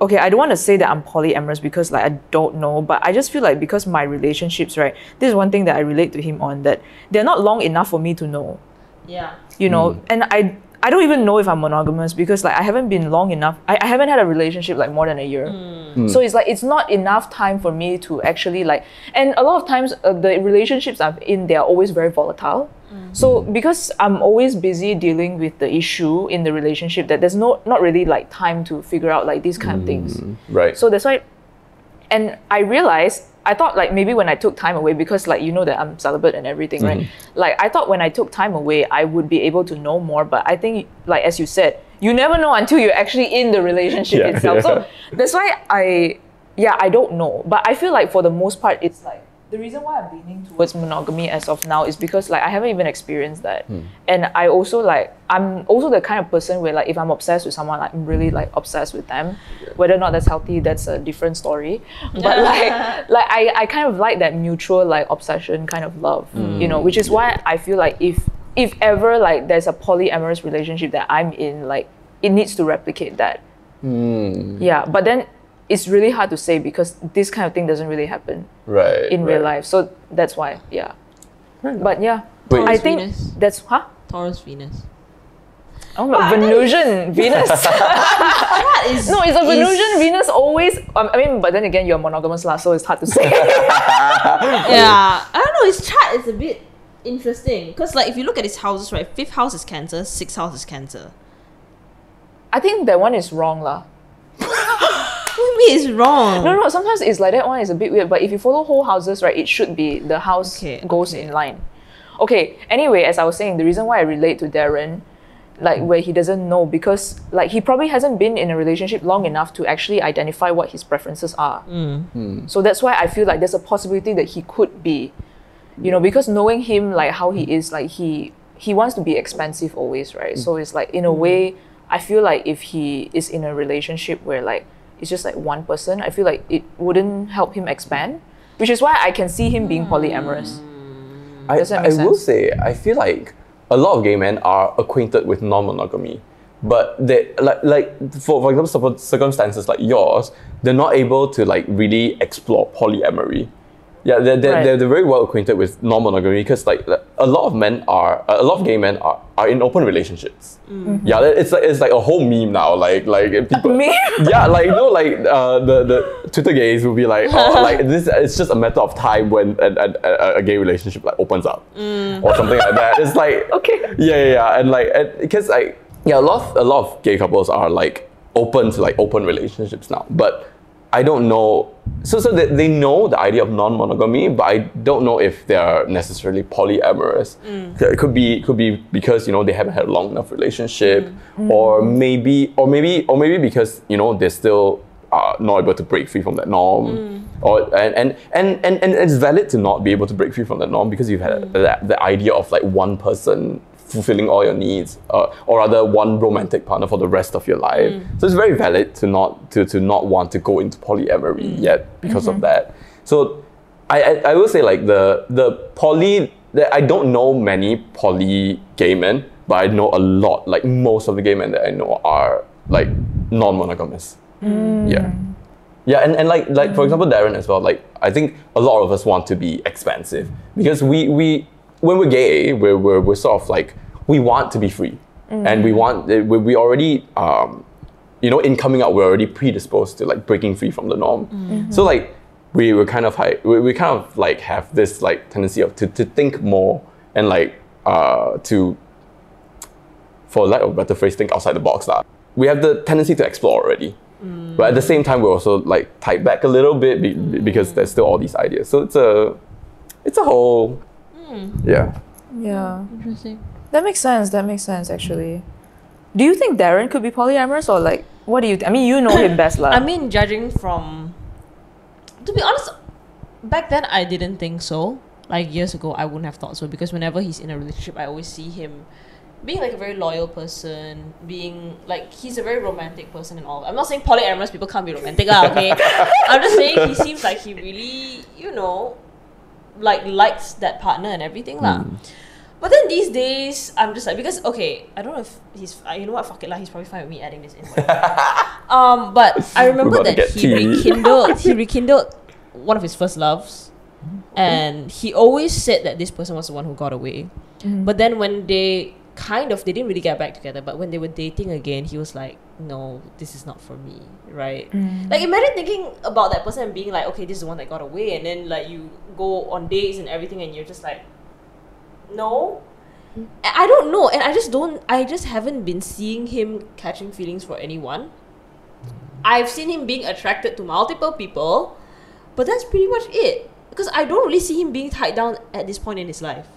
Okay, I don't want to say that I'm polyamorous because like I don't know, but I just feel like because my relationships, right, this is one thing that I relate to him on, that they're not long enough for me to know. Yeah. You know, and I don't even know if I'm monogamous because like I haven't been long enough. I haven't had a relationship like more than a year. So it's like it's not enough time for me to actually like, and a lot of times the relationships I'm in, they're always very volatile. So because I'm always busy dealing with the issue in the relationship, that there's not really like time to figure out like these kind of things. Right. So that's why, and I realized, I thought like maybe when I took time away, because like you know that I'm celibate and everything, right? Like I thought when I took time away, I would be able to know more. But I think like as you said, you never know until you're actually in the relationship itself. So that's why I don't know. But I feel like for the most part, it's like the reason why I'm leaning towards monogamy as of now is because like I haven't even experienced that. And I also like, I'm also the kind of person where like if I'm obsessed with someone, like, I'm really like obsessed with them. Whether or not that's healthy, that's a different story. But like I kind of like that mutual like obsession kind of love, you know, which is why I feel like if ever like there's a polyamorous relationship that I'm in, like it needs to replicate that. Yeah, but then it's really hard to say because this kind of thing doesn't really happen in real life. So that's why, yeah. But yeah, Taurus, I think Venus. that's, Taurus, Venus. Oh, but Venusian, Venus. No, it's a Venusian, Venus always, I mean, but then again, you're monogamous lah, so it's hard to say. Yeah, I don't know, his chart is a bit interesting. Because like, if you look at his houses, right, 5th house is Cancer, 6th house is Cancer. I think that one is wrong lah. What do you mean it's wrong? No, sometimes it's like that one is a bit weird, but if you follow whole houses, right, it should be the house goes in line. Okay, anyway, as I was saying, the reason why I relate to Darren, like where he doesn't know, because like he probably hasn't been in a relationship long enough to actually identify what his preferences are. So that's why I feel like there's a possibility that he could be, you know, because knowing him, like how he is, like he wants to be expansive always, right? So it's like, in a way, I feel like if he is in a relationship where like it's just like one person, I feel like it wouldn't help him expand, which is why I can see him being polyamorous. Does that make sense? I will say, I feel like a lot of gay men are acquainted with non-monogamy, but they for example, circumstances like yours, they're not able to like really explore polyamory. Yeah, they're very well acquainted with non-monogamy because like a lot of gay men are in open relationships. Yeah, it's like a whole meme now. Like people. Meme? Yeah, like the Twitter gays will be like, oh, like this. It's just a matter of time when a gay relationship like opens up or something like that. It's like Okay. Yeah, and like because like a lot of gay couples are like open to like open relationships now, but I don't know. So they know the idea of non-monogamy, but I don't know if they are necessarily polyamorous. It could be because, you know, they haven't had a long enough relationship, or maybe because, you know, they're still not able to break free from that norm. And it's valid to not be able to break free from that norm because you've had the idea of like one person fulfilling all your needs, or rather one romantic partner for the rest of your life. So it's very valid to not want to go into polyamory yet because of that. So I will say like I don't know many poly gay men, but I know a lot, like most of the gay men that I know are like non-monogamous. Yeah, and like for example, Darren as well, like I think a lot of us want to be expansive because we when we're gay, we're sort of like, we want to be free, and we already, you know, in coming out, we're already predisposed to like breaking free from the norm. So like we kind of like have this like tendency of to think more and like to, for lack of a better phrase, think outside the box lah. We have the tendency to explore already, but at the same time we're also like tied back a little bit because there's still all these ideas. So it's a whole. Yeah. Interesting. That makes sense actually. Do you think Darren could be polyamorous, or like, what do you I mean, you know him best lah. I mean, judging from, to be honest, back then I didn't think so. Like years ago, I wouldn't have thought so, because whenever he's in a relationship, I always see him being like a very loyal person, being like, he's a very romantic person and all. I'm not saying polyamorous people can't be romantic, okay? I'm just saying he seems like he really, you know, like likes that partner and everything lah. But then these days, I'm just like, because okay, I don't know if he's, you know what, fuck it lah, he's probably fine with me adding this in. But I remember that he rekindled one of his first loves, and he always said that this person was the one who got away. But then when they didn't really get back together, but when they were dating again, he was like, no, this is not for me, right? Like, imagine thinking about that person and being like, okay, this is the one that got away, and then like you go on dates and everything and you're just like, no. I don't know, and I just haven't been seeing him catching feelings for anyone. I've seen him being attracted to multiple people, but that's pretty much it, because I don't really see him being tied down at this point in his life.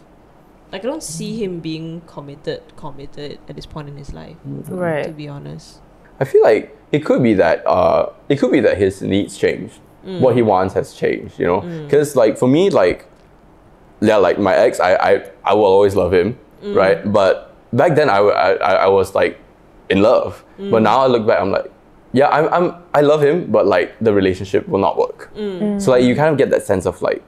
Like, I don't see him being committed at this point in his life, right? To be honest, I feel like it could be that his needs changed. what he wants has changed, you know? Because like for me, like, yeah, like my ex, I will always love him, right? But back then I was like in love. But now I look back, I'm like, yeah, I love him, but like the relationship will not work. So like you kind of get that sense of like,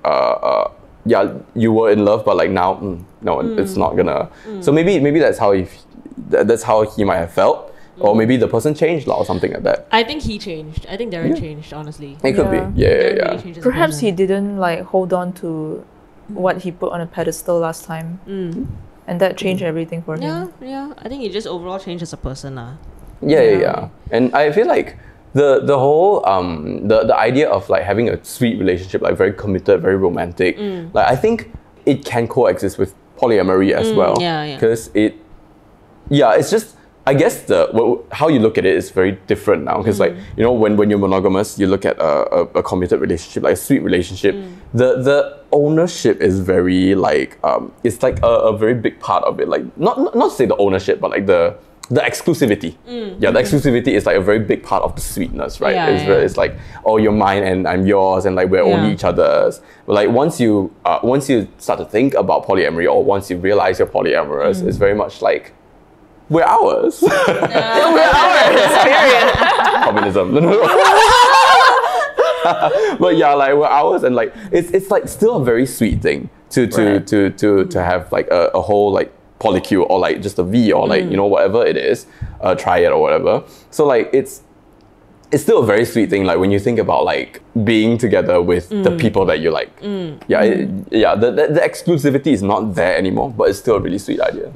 yeah, you were in love, but like now, no, it's not gonna. So maybe that's how he might have felt. Or maybe the person changed or something like that. I think he changed. I think Darren changed, honestly. It could be. Darren Yeah. really changed as a Perhaps person. he didn't like hold on to what he put on a pedestal last time, and that changed everything for him. Yeah. I think he just overall changed as a person. Yeah. And I feel like the whole the idea of like having a sweet relationship, like very committed, very romantic, like I think it can coexist with polyamory as well. Yeah. Because it's just, I guess how you look at it is very different now. Because like, you know, when you're monogamous, you look at a committed relationship, like a sweet relationship. The ownership is very like it's like a very big part of it. Like not to say the ownership, but like the exclusivity. Yeah, the exclusivity is like a very big part of the sweetness, right? It's like, oh, you're mine and I'm yours, and like we're only each other's. But like once you start to think about polyamory, or once you realize you're polyamorous, it's very much like, we're ours. We're ours, period. Communism. But yeah, like we're ours, and like it's like still a very sweet thing to have like a whole like polycule, or like just a V, or like, you know, whatever it is, triad or whatever. So like it's still a very sweet thing, like when you think about like being together with the people that you like. The exclusivity is not there anymore, but it's still a really sweet idea.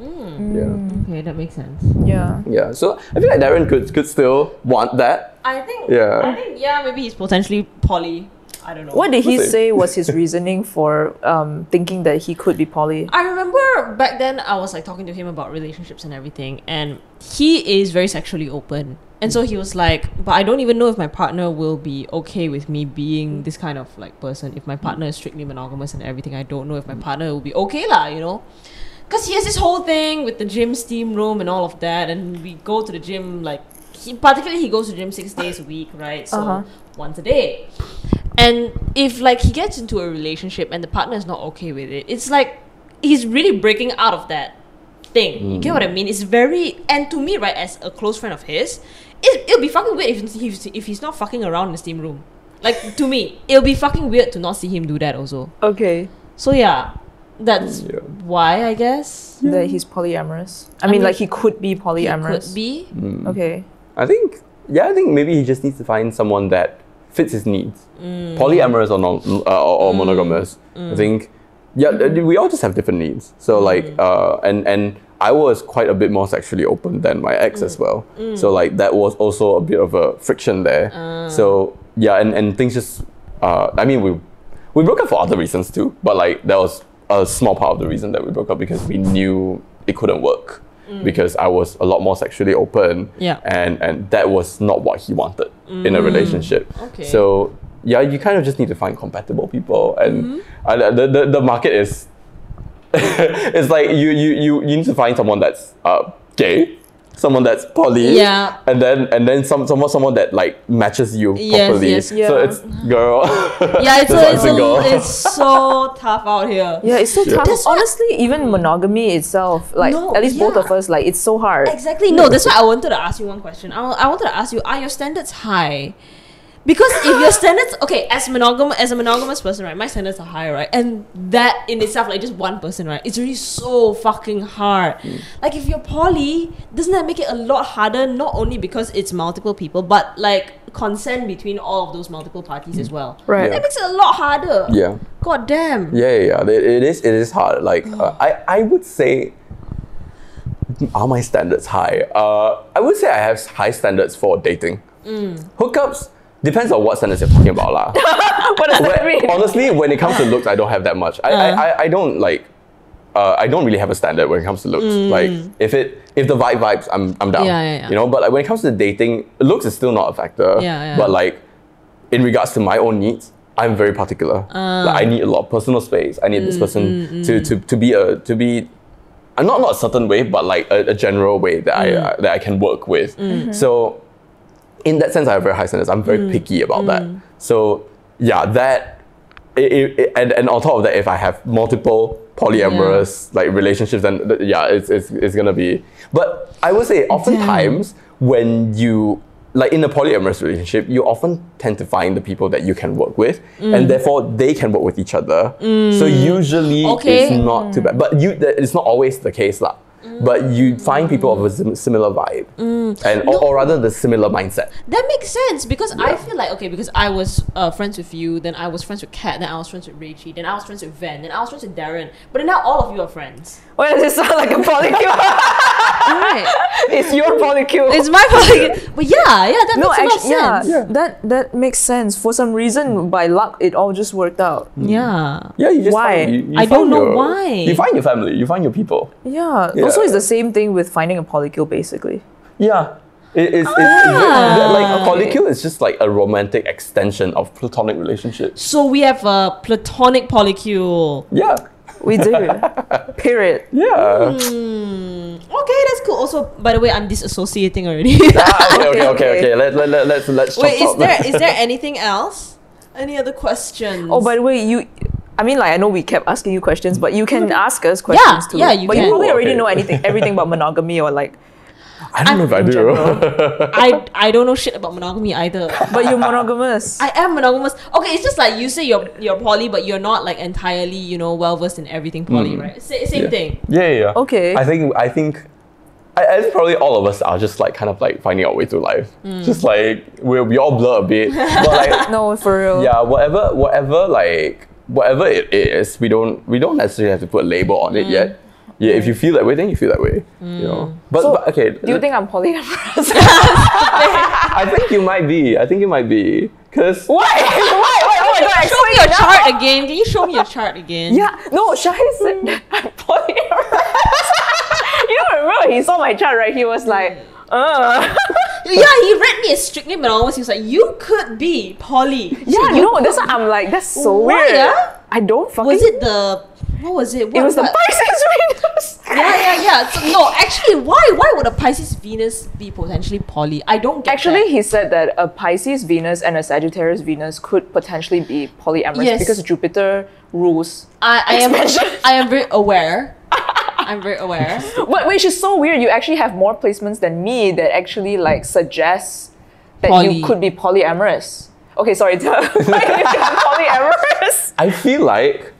Okay, that makes sense. Yeah, so I feel like Darren could still want that. I think maybe he's potentially poly. I don't know. What did he We'll see. say was his reasoning for thinking that he could be poly? I remember back then I was like talking to him about relationships and everything, and he is very sexually open. And so he was like, but I don't even know if my partner will be okay with me being this kind of like person. If my partner is strictly monogamous and everything, I don't know if my partner will be okay lah, you know? Because he has this whole thing with the gym steam room and all of that, and we go to the gym like, he goes to the gym 6 days a week, right? So once a day. And if like he gets into a relationship and the partner is not okay with it, it's like he's really breaking out of that thing. You get what I mean? It's very, and to me, right, as a close friend of his, it'll be fucking weird if he's not fucking around in the steam room. Like, to me, it'll be fucking weird to not see him do that also. Okay. So yeah, that's why, I guess. That he's polyamorous. I mean, like he could be polyamorous. Could be. Okay. I think maybe he just needs to find someone that fits his needs. Polyamorous or monogamous. I think, we all just have different needs. So like, and I was quite a bit more sexually open than my ex as well. So like that was also a bit of a friction there. So yeah, and things just, I mean, we broke up for other reasons too, but like that was a small part of the reason that we broke up, because we knew it couldn't work. Because I was a lot more sexually open, and that was not what he wanted in a relationship. Okay. So yeah, you kind of just need to find compatible people, and the market is it's like you need to find someone that's gay, someone that's poly, and then someone that like matches you properly. So it's girl. It's so tough out here. Yeah, it's so tough. Honestly, even monogamy itself, like at least both of us, like it's so hard. Exactly. No, that's why I wanted to ask you one question. I wanted to ask you, are your standards high? Because if your standards, okay, as a monogamous person, right, my standards are high, right? And that in itself, like just one person, right, it's really so fucking hard. Like if you're poly, doesn't that make it a lot harder? Not only because it's multiple people, but like consent between all of those multiple parties as well. Right. That makes it a lot harder. Yeah. God damn. Yeah. It is hard. Like I would say, are my standards high? I would say I have high standards for dating. Hookups. Depends on what standards you're talking about lah. What does that mean? Honestly, when it comes to looks, I don't have that much. I don't like. I don't really have a standard when it comes to looks. Like if the vibes, I'm down. You know, but like when it comes to dating, looks is still not a factor. But like in regards to my own needs, I'm very particular. Like I need a lot of personal space. I need this person to be not a certain way, but like a general way that I can work with. So in that sense, I have very high standards. I'm very picky about that. So yeah, that and on top of that, if I have multiple polyamorous like relationships, then it's gonna be. But I would say oftentimes when you like in a polyamorous relationship, you often tend to find the people that you can work with, and therefore they can work with each other. So usually it's not too bad. But it's not always the case lah. But you find people of a similar vibe, and or rather the similar mindset. That makes sense because I feel like because I was friends with you, then I was friends with Kat, then I was friends with Reggie, then I was friends with Van, then I was friends with Darren. But then now all of you are friends. Why does it sound like a polycule? Right. It's your polycule. It's my polycule. But that makes a lot of sense. That makes sense. For some reason, by luck, it all just worked out. Yeah. Yeah, you just Why? I don't know why. You find your family, you find your people. Yeah. Also, it's the same thing with finding a polycule, basically. Yeah. It's like a polycule is just like a romantic extension of platonic relationships. So we have a platonic polycule. Yeah. We do. Period. Yeah. Okay, that's cool. Also, by the way, I'm disassociating already. Okay. Let's Wait, talk. is there anything else? Any other questions? Oh, by the way, I know we kept asking you questions, but you can ask us questions too. Yeah, you but can. you probably already Okay. know everything about monogamy or like. I don't know if I do. general. I don't know shit about monogamy either. But you're monogamous. I am monogamous. Okay, it's just like you say you're poly, but you're not like entirely well versed in everything poly, right? Same thing. Yeah. Okay. I think I think probably all of us are just like kind of like finding our way through life. Just like we all blur a bit, but like No, for real. yeah, whatever it is, we don't necessarily have to put a label on it yet. Yeah, if you feel that way, then you feel that way. You know. But okay. Do you think I'm polyamorous? I think you might be. Cause Why? Oh my god! Show me your chart again. Can you show me your chart again? Yeah. No, Shahid said I'm polyamorous. You don't remember? He saw my chart, right? He was like, Yeah, he read me as strictly monogamous. He was like, you could be poly. Yeah, no, that's what I'm like, that's so Why, weird. ah? I don't fucking... Was it the... What was it? It was the Pisces Venus. Yeah. So, no, actually, why would a Pisces Venus be potentially poly? I don't get Actually, that. he said that a Pisces Venus and a Sagittarius Venus could potentially be polyamorous Yes. because Jupiter rules. I am very aware. I'm very aware. But which is so weird, you actually have more placements than me that actually like suggests that Poly. you could be polyamorous. Okay, sorry, polyamorous. I feel like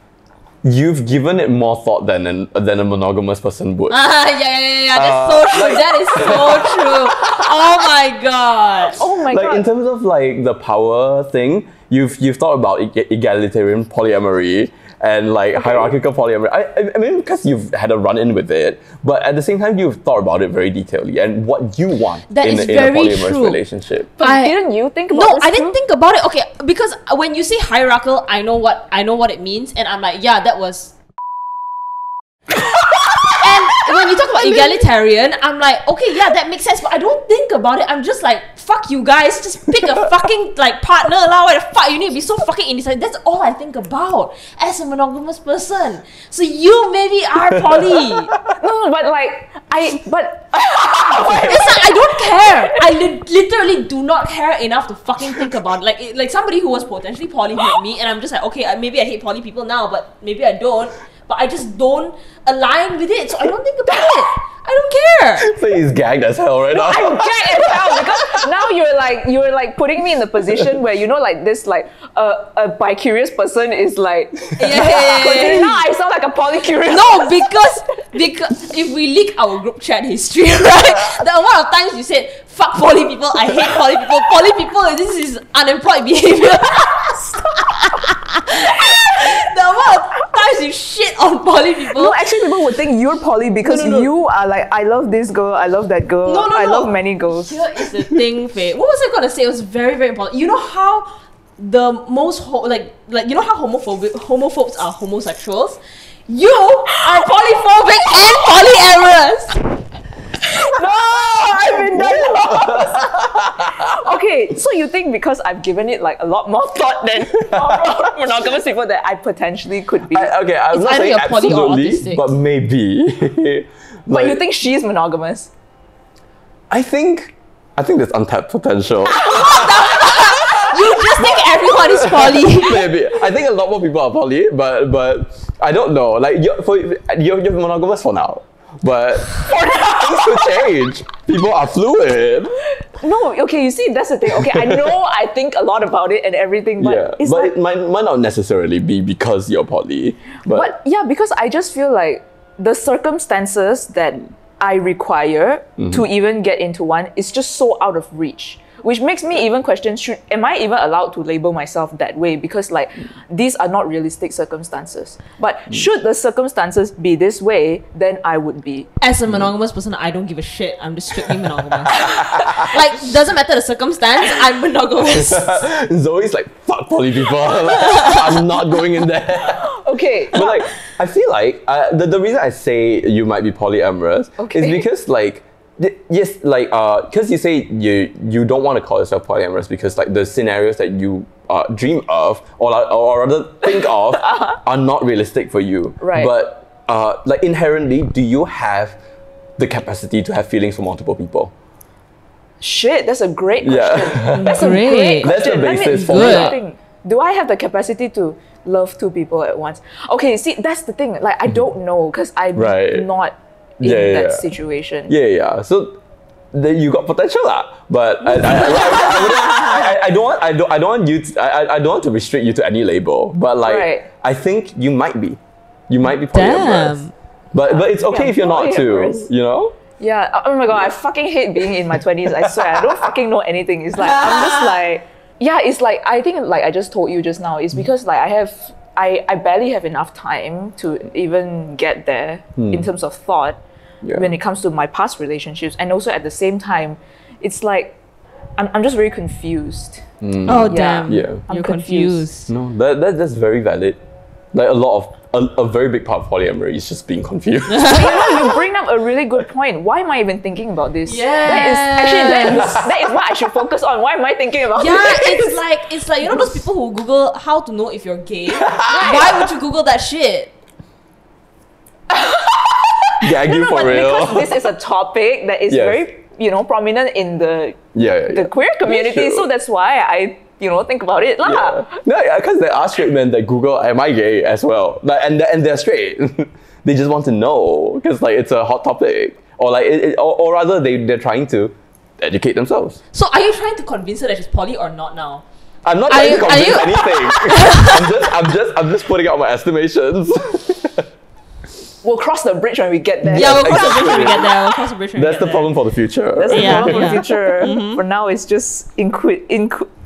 you've given it more thought than a monogamous person would. Yeah. That's so true. That is so true. Oh my god. Oh my Like god. in terms of like the power thing, you've thought about egalitarian polyamory and like hierarchical polyamory. I mean, because you've had a run-in with it, but at the same time, you've thought about it very detailedly and what you want That in is a very polyamorous true. relationship. But didn't you think about No, this I didn't too? think about it. Okay, because when you say hierarchical, I know what it means, and I'm like, yeah, that was. And when you talk about egalitarian, I'm like, okay, yeah, that makes sense, but I don't think about it. I'm just like, fuck you guys, just pick a fucking like partner lah. Why the fuck you need to be so fucking indecisive? That's all I think about as a monogamous person. So you maybe are poly. No, but like, It's like I don't care. I literally do not care enough to fucking think about it. Like somebody who was potentially poly hit me, and I'm just like, okay, maybe I hate poly people now, but maybe I don't. But I just don't align with it, so I don't think about it. I don't care. So he's gagged as hell right now. I'm gagged as hell because now you're like putting me in the position where like this like a bi-curious person is like Yeah. now I sound like a polycurious. No, because if we leak our group chat history, right? The amount of times you said fuck poly people, I hate poly people, this is unemployed behavior. The amount of times you shit on poly people. No, actually people would think you're poly because No. you are like, I love this girl, I love that girl, No. I love many girls. Here is the thing, Faye. What was I gonna say? It was very, very important. You know how the most like you know how homophobes are homosexuals? You are polyphobic and polyamorous. No, I've been diagnosed. Okay, so you think because I've given it like a lot more thought than monogamous people that I potentially could be. I'm It's not either saying you're poly or absolutely, autistic. but maybe. But you think she's monogamous? I think there's untapped potential. You just think everyone is poly. Maybe. I think a lot more people are poly, but I don't know. Like you're monogamous for now. But things will change. People are fluid. No, okay, you see, that's the thing. Okay, I know I think a lot about it and everything, but Yeah, it's but like, it might not necessarily be because you're poly. but yeah, because I just feel like the circumstances that I require to even get into one is just so out of reach. Which makes me even question, am I even allowed to label myself that way? Because like, these are not realistic circumstances. But should the circumstances be this way, then I would be. As a monogamous person, I don't give a shit. I'm just strictly monogamous. Like, doesn't matter the circumstance, I'm monogamous. Zoe's like, fuck poly people. Like, I'm not going in there. Okay. But like, I feel like the reason I say you might be polyamorous is because like, yes, like because you say you don't want to call yourself polyamorous because like the scenarios that you dream of or rather think of are not realistic for you. Right. But like inherently, do you have the capacity to have feelings for multiple people? Shit, that's a great question. Yeah. That's a great That's the question. basis for Let me it. think. Do I have the capacity to love two people at once? Okay, see, that's the thing. Like, I don't know because I'm not in that situation. Yeah. So you got potential lah, but I don't want you to, I don't want to restrict you to any label. But like I think you might be polyamorous. But it's okay if you're not too. You know. Yeah. Oh my god, I fucking hate being in my 20s. I swear, I don't fucking know anything. It's like I'm just like, yeah. It's like I think like I just told you just now. It's because like I barely have enough time to even get there in terms of thought when it comes to my past relationships. And also at the same time, it's like, I'm just very confused. Oh, damn. Yeah. I'm confused. No, that's very valid. Like a very big part of polyamory is just being confused. You bring up a really good point. Why am I even thinking about this? Yeah. That is what I should focus on. Why am I thinking about Yeah, this? it's like you know those people who Google how to know if you're gay? Why would you Google that shit? Gag you for but real. because this is a topic that is very, prominent in the queer community, true. so that's why I think about it lah. Yeah. No, because there are straight men that Google, am I gay as well? Like, and they're straight. They just want to know because like it's a hot topic, or like or rather they're trying to educate themselves. So are you trying to convince her that she's poly or not now? I'm not trying to convince anything. I'm just putting out my estimations. We'll cross the bridge when we get there. Yeah, we'll cross the bridge when we get there. We'll cross the bridge when we That's get the problem for the future. That's the problem for Yeah. the future. For now, it's just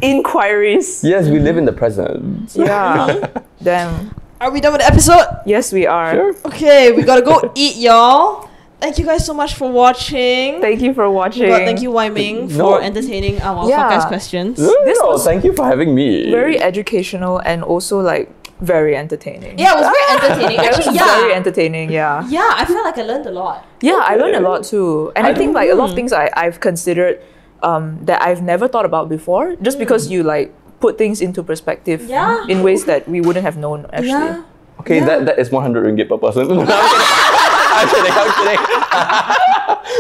inquiries. Yes, we live in the present. Yeah. Damn. Are we done with the episode? Yes, we are. Sure. Okay, we gotta go eat, y'all. Thank you guys so much for watching. Thank you for watching. Thank you, Wai Meng, for entertaining our fuck-ass questions. This was thank you for having me. very educational and also like very entertaining. Yeah, it was very entertaining. It was Actually, very entertaining. Yeah. Yeah, I feel like I learned a lot. Yeah, I learned a lot too. And I think like a lot of things I've considered that I've never thought about before, just because you like put things into perspective in ways that we wouldn't have known actually. Yeah. Okay, that is 100 ringgit per person. I'm kidding.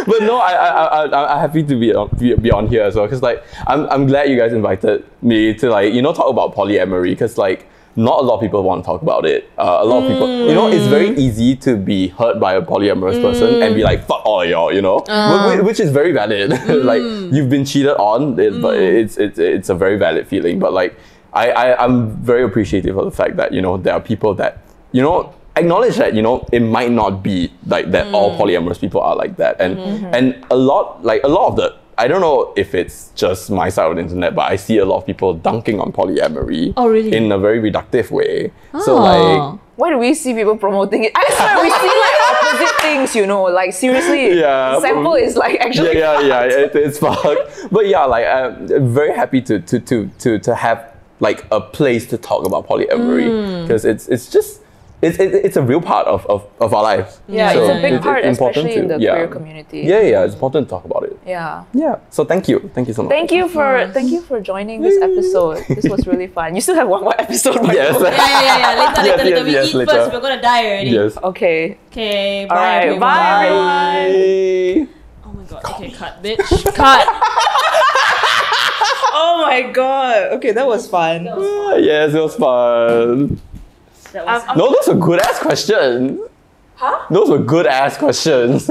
But no, I'm happy to be on here as well, because like I'm glad you guys invited me to like talk about polyamory, because like not a lot of people want to talk about it. A lot of people, it's very easy to be hurt by a polyamorous person and be like, fuck all of y'all, which is very valid. Like you've been cheated on, but it's a very valid feeling. But like I'm very appreciative of the fact that there are people that acknowledge that it might not be like that. All polyamorous people are like that, and a lot of the, I don't know if it's just my side of the internet, but I see a lot of people dunking on polyamory in a very reductive way. So like, why do we see people promoting it? I swear we see like opposite things, like seriously. Yeah. Sample is like actually it's fucked. But yeah, like I'm very happy to have like a place to talk about polyamory, because it's a real part of our lives. Yeah, So it's a big part, important especially in the queer community. Yeah, it's important to talk about it. Yeah. So thank you so much. Thank you for joining this episode. This was really fun. You still have one more episode, by Yes. the way. Yeah. Later. We yes, eat later. first. We're gonna die already. Yes. Okay. Okay. Bye. All right. Everyone. Bye, everyone. Bye. Oh my god. Okay, cut, bitch. Cut. Oh my god. Okay, that was fun. Yes, it was fun. That was No, those were good ass questions. Huh? Those were good ass questions.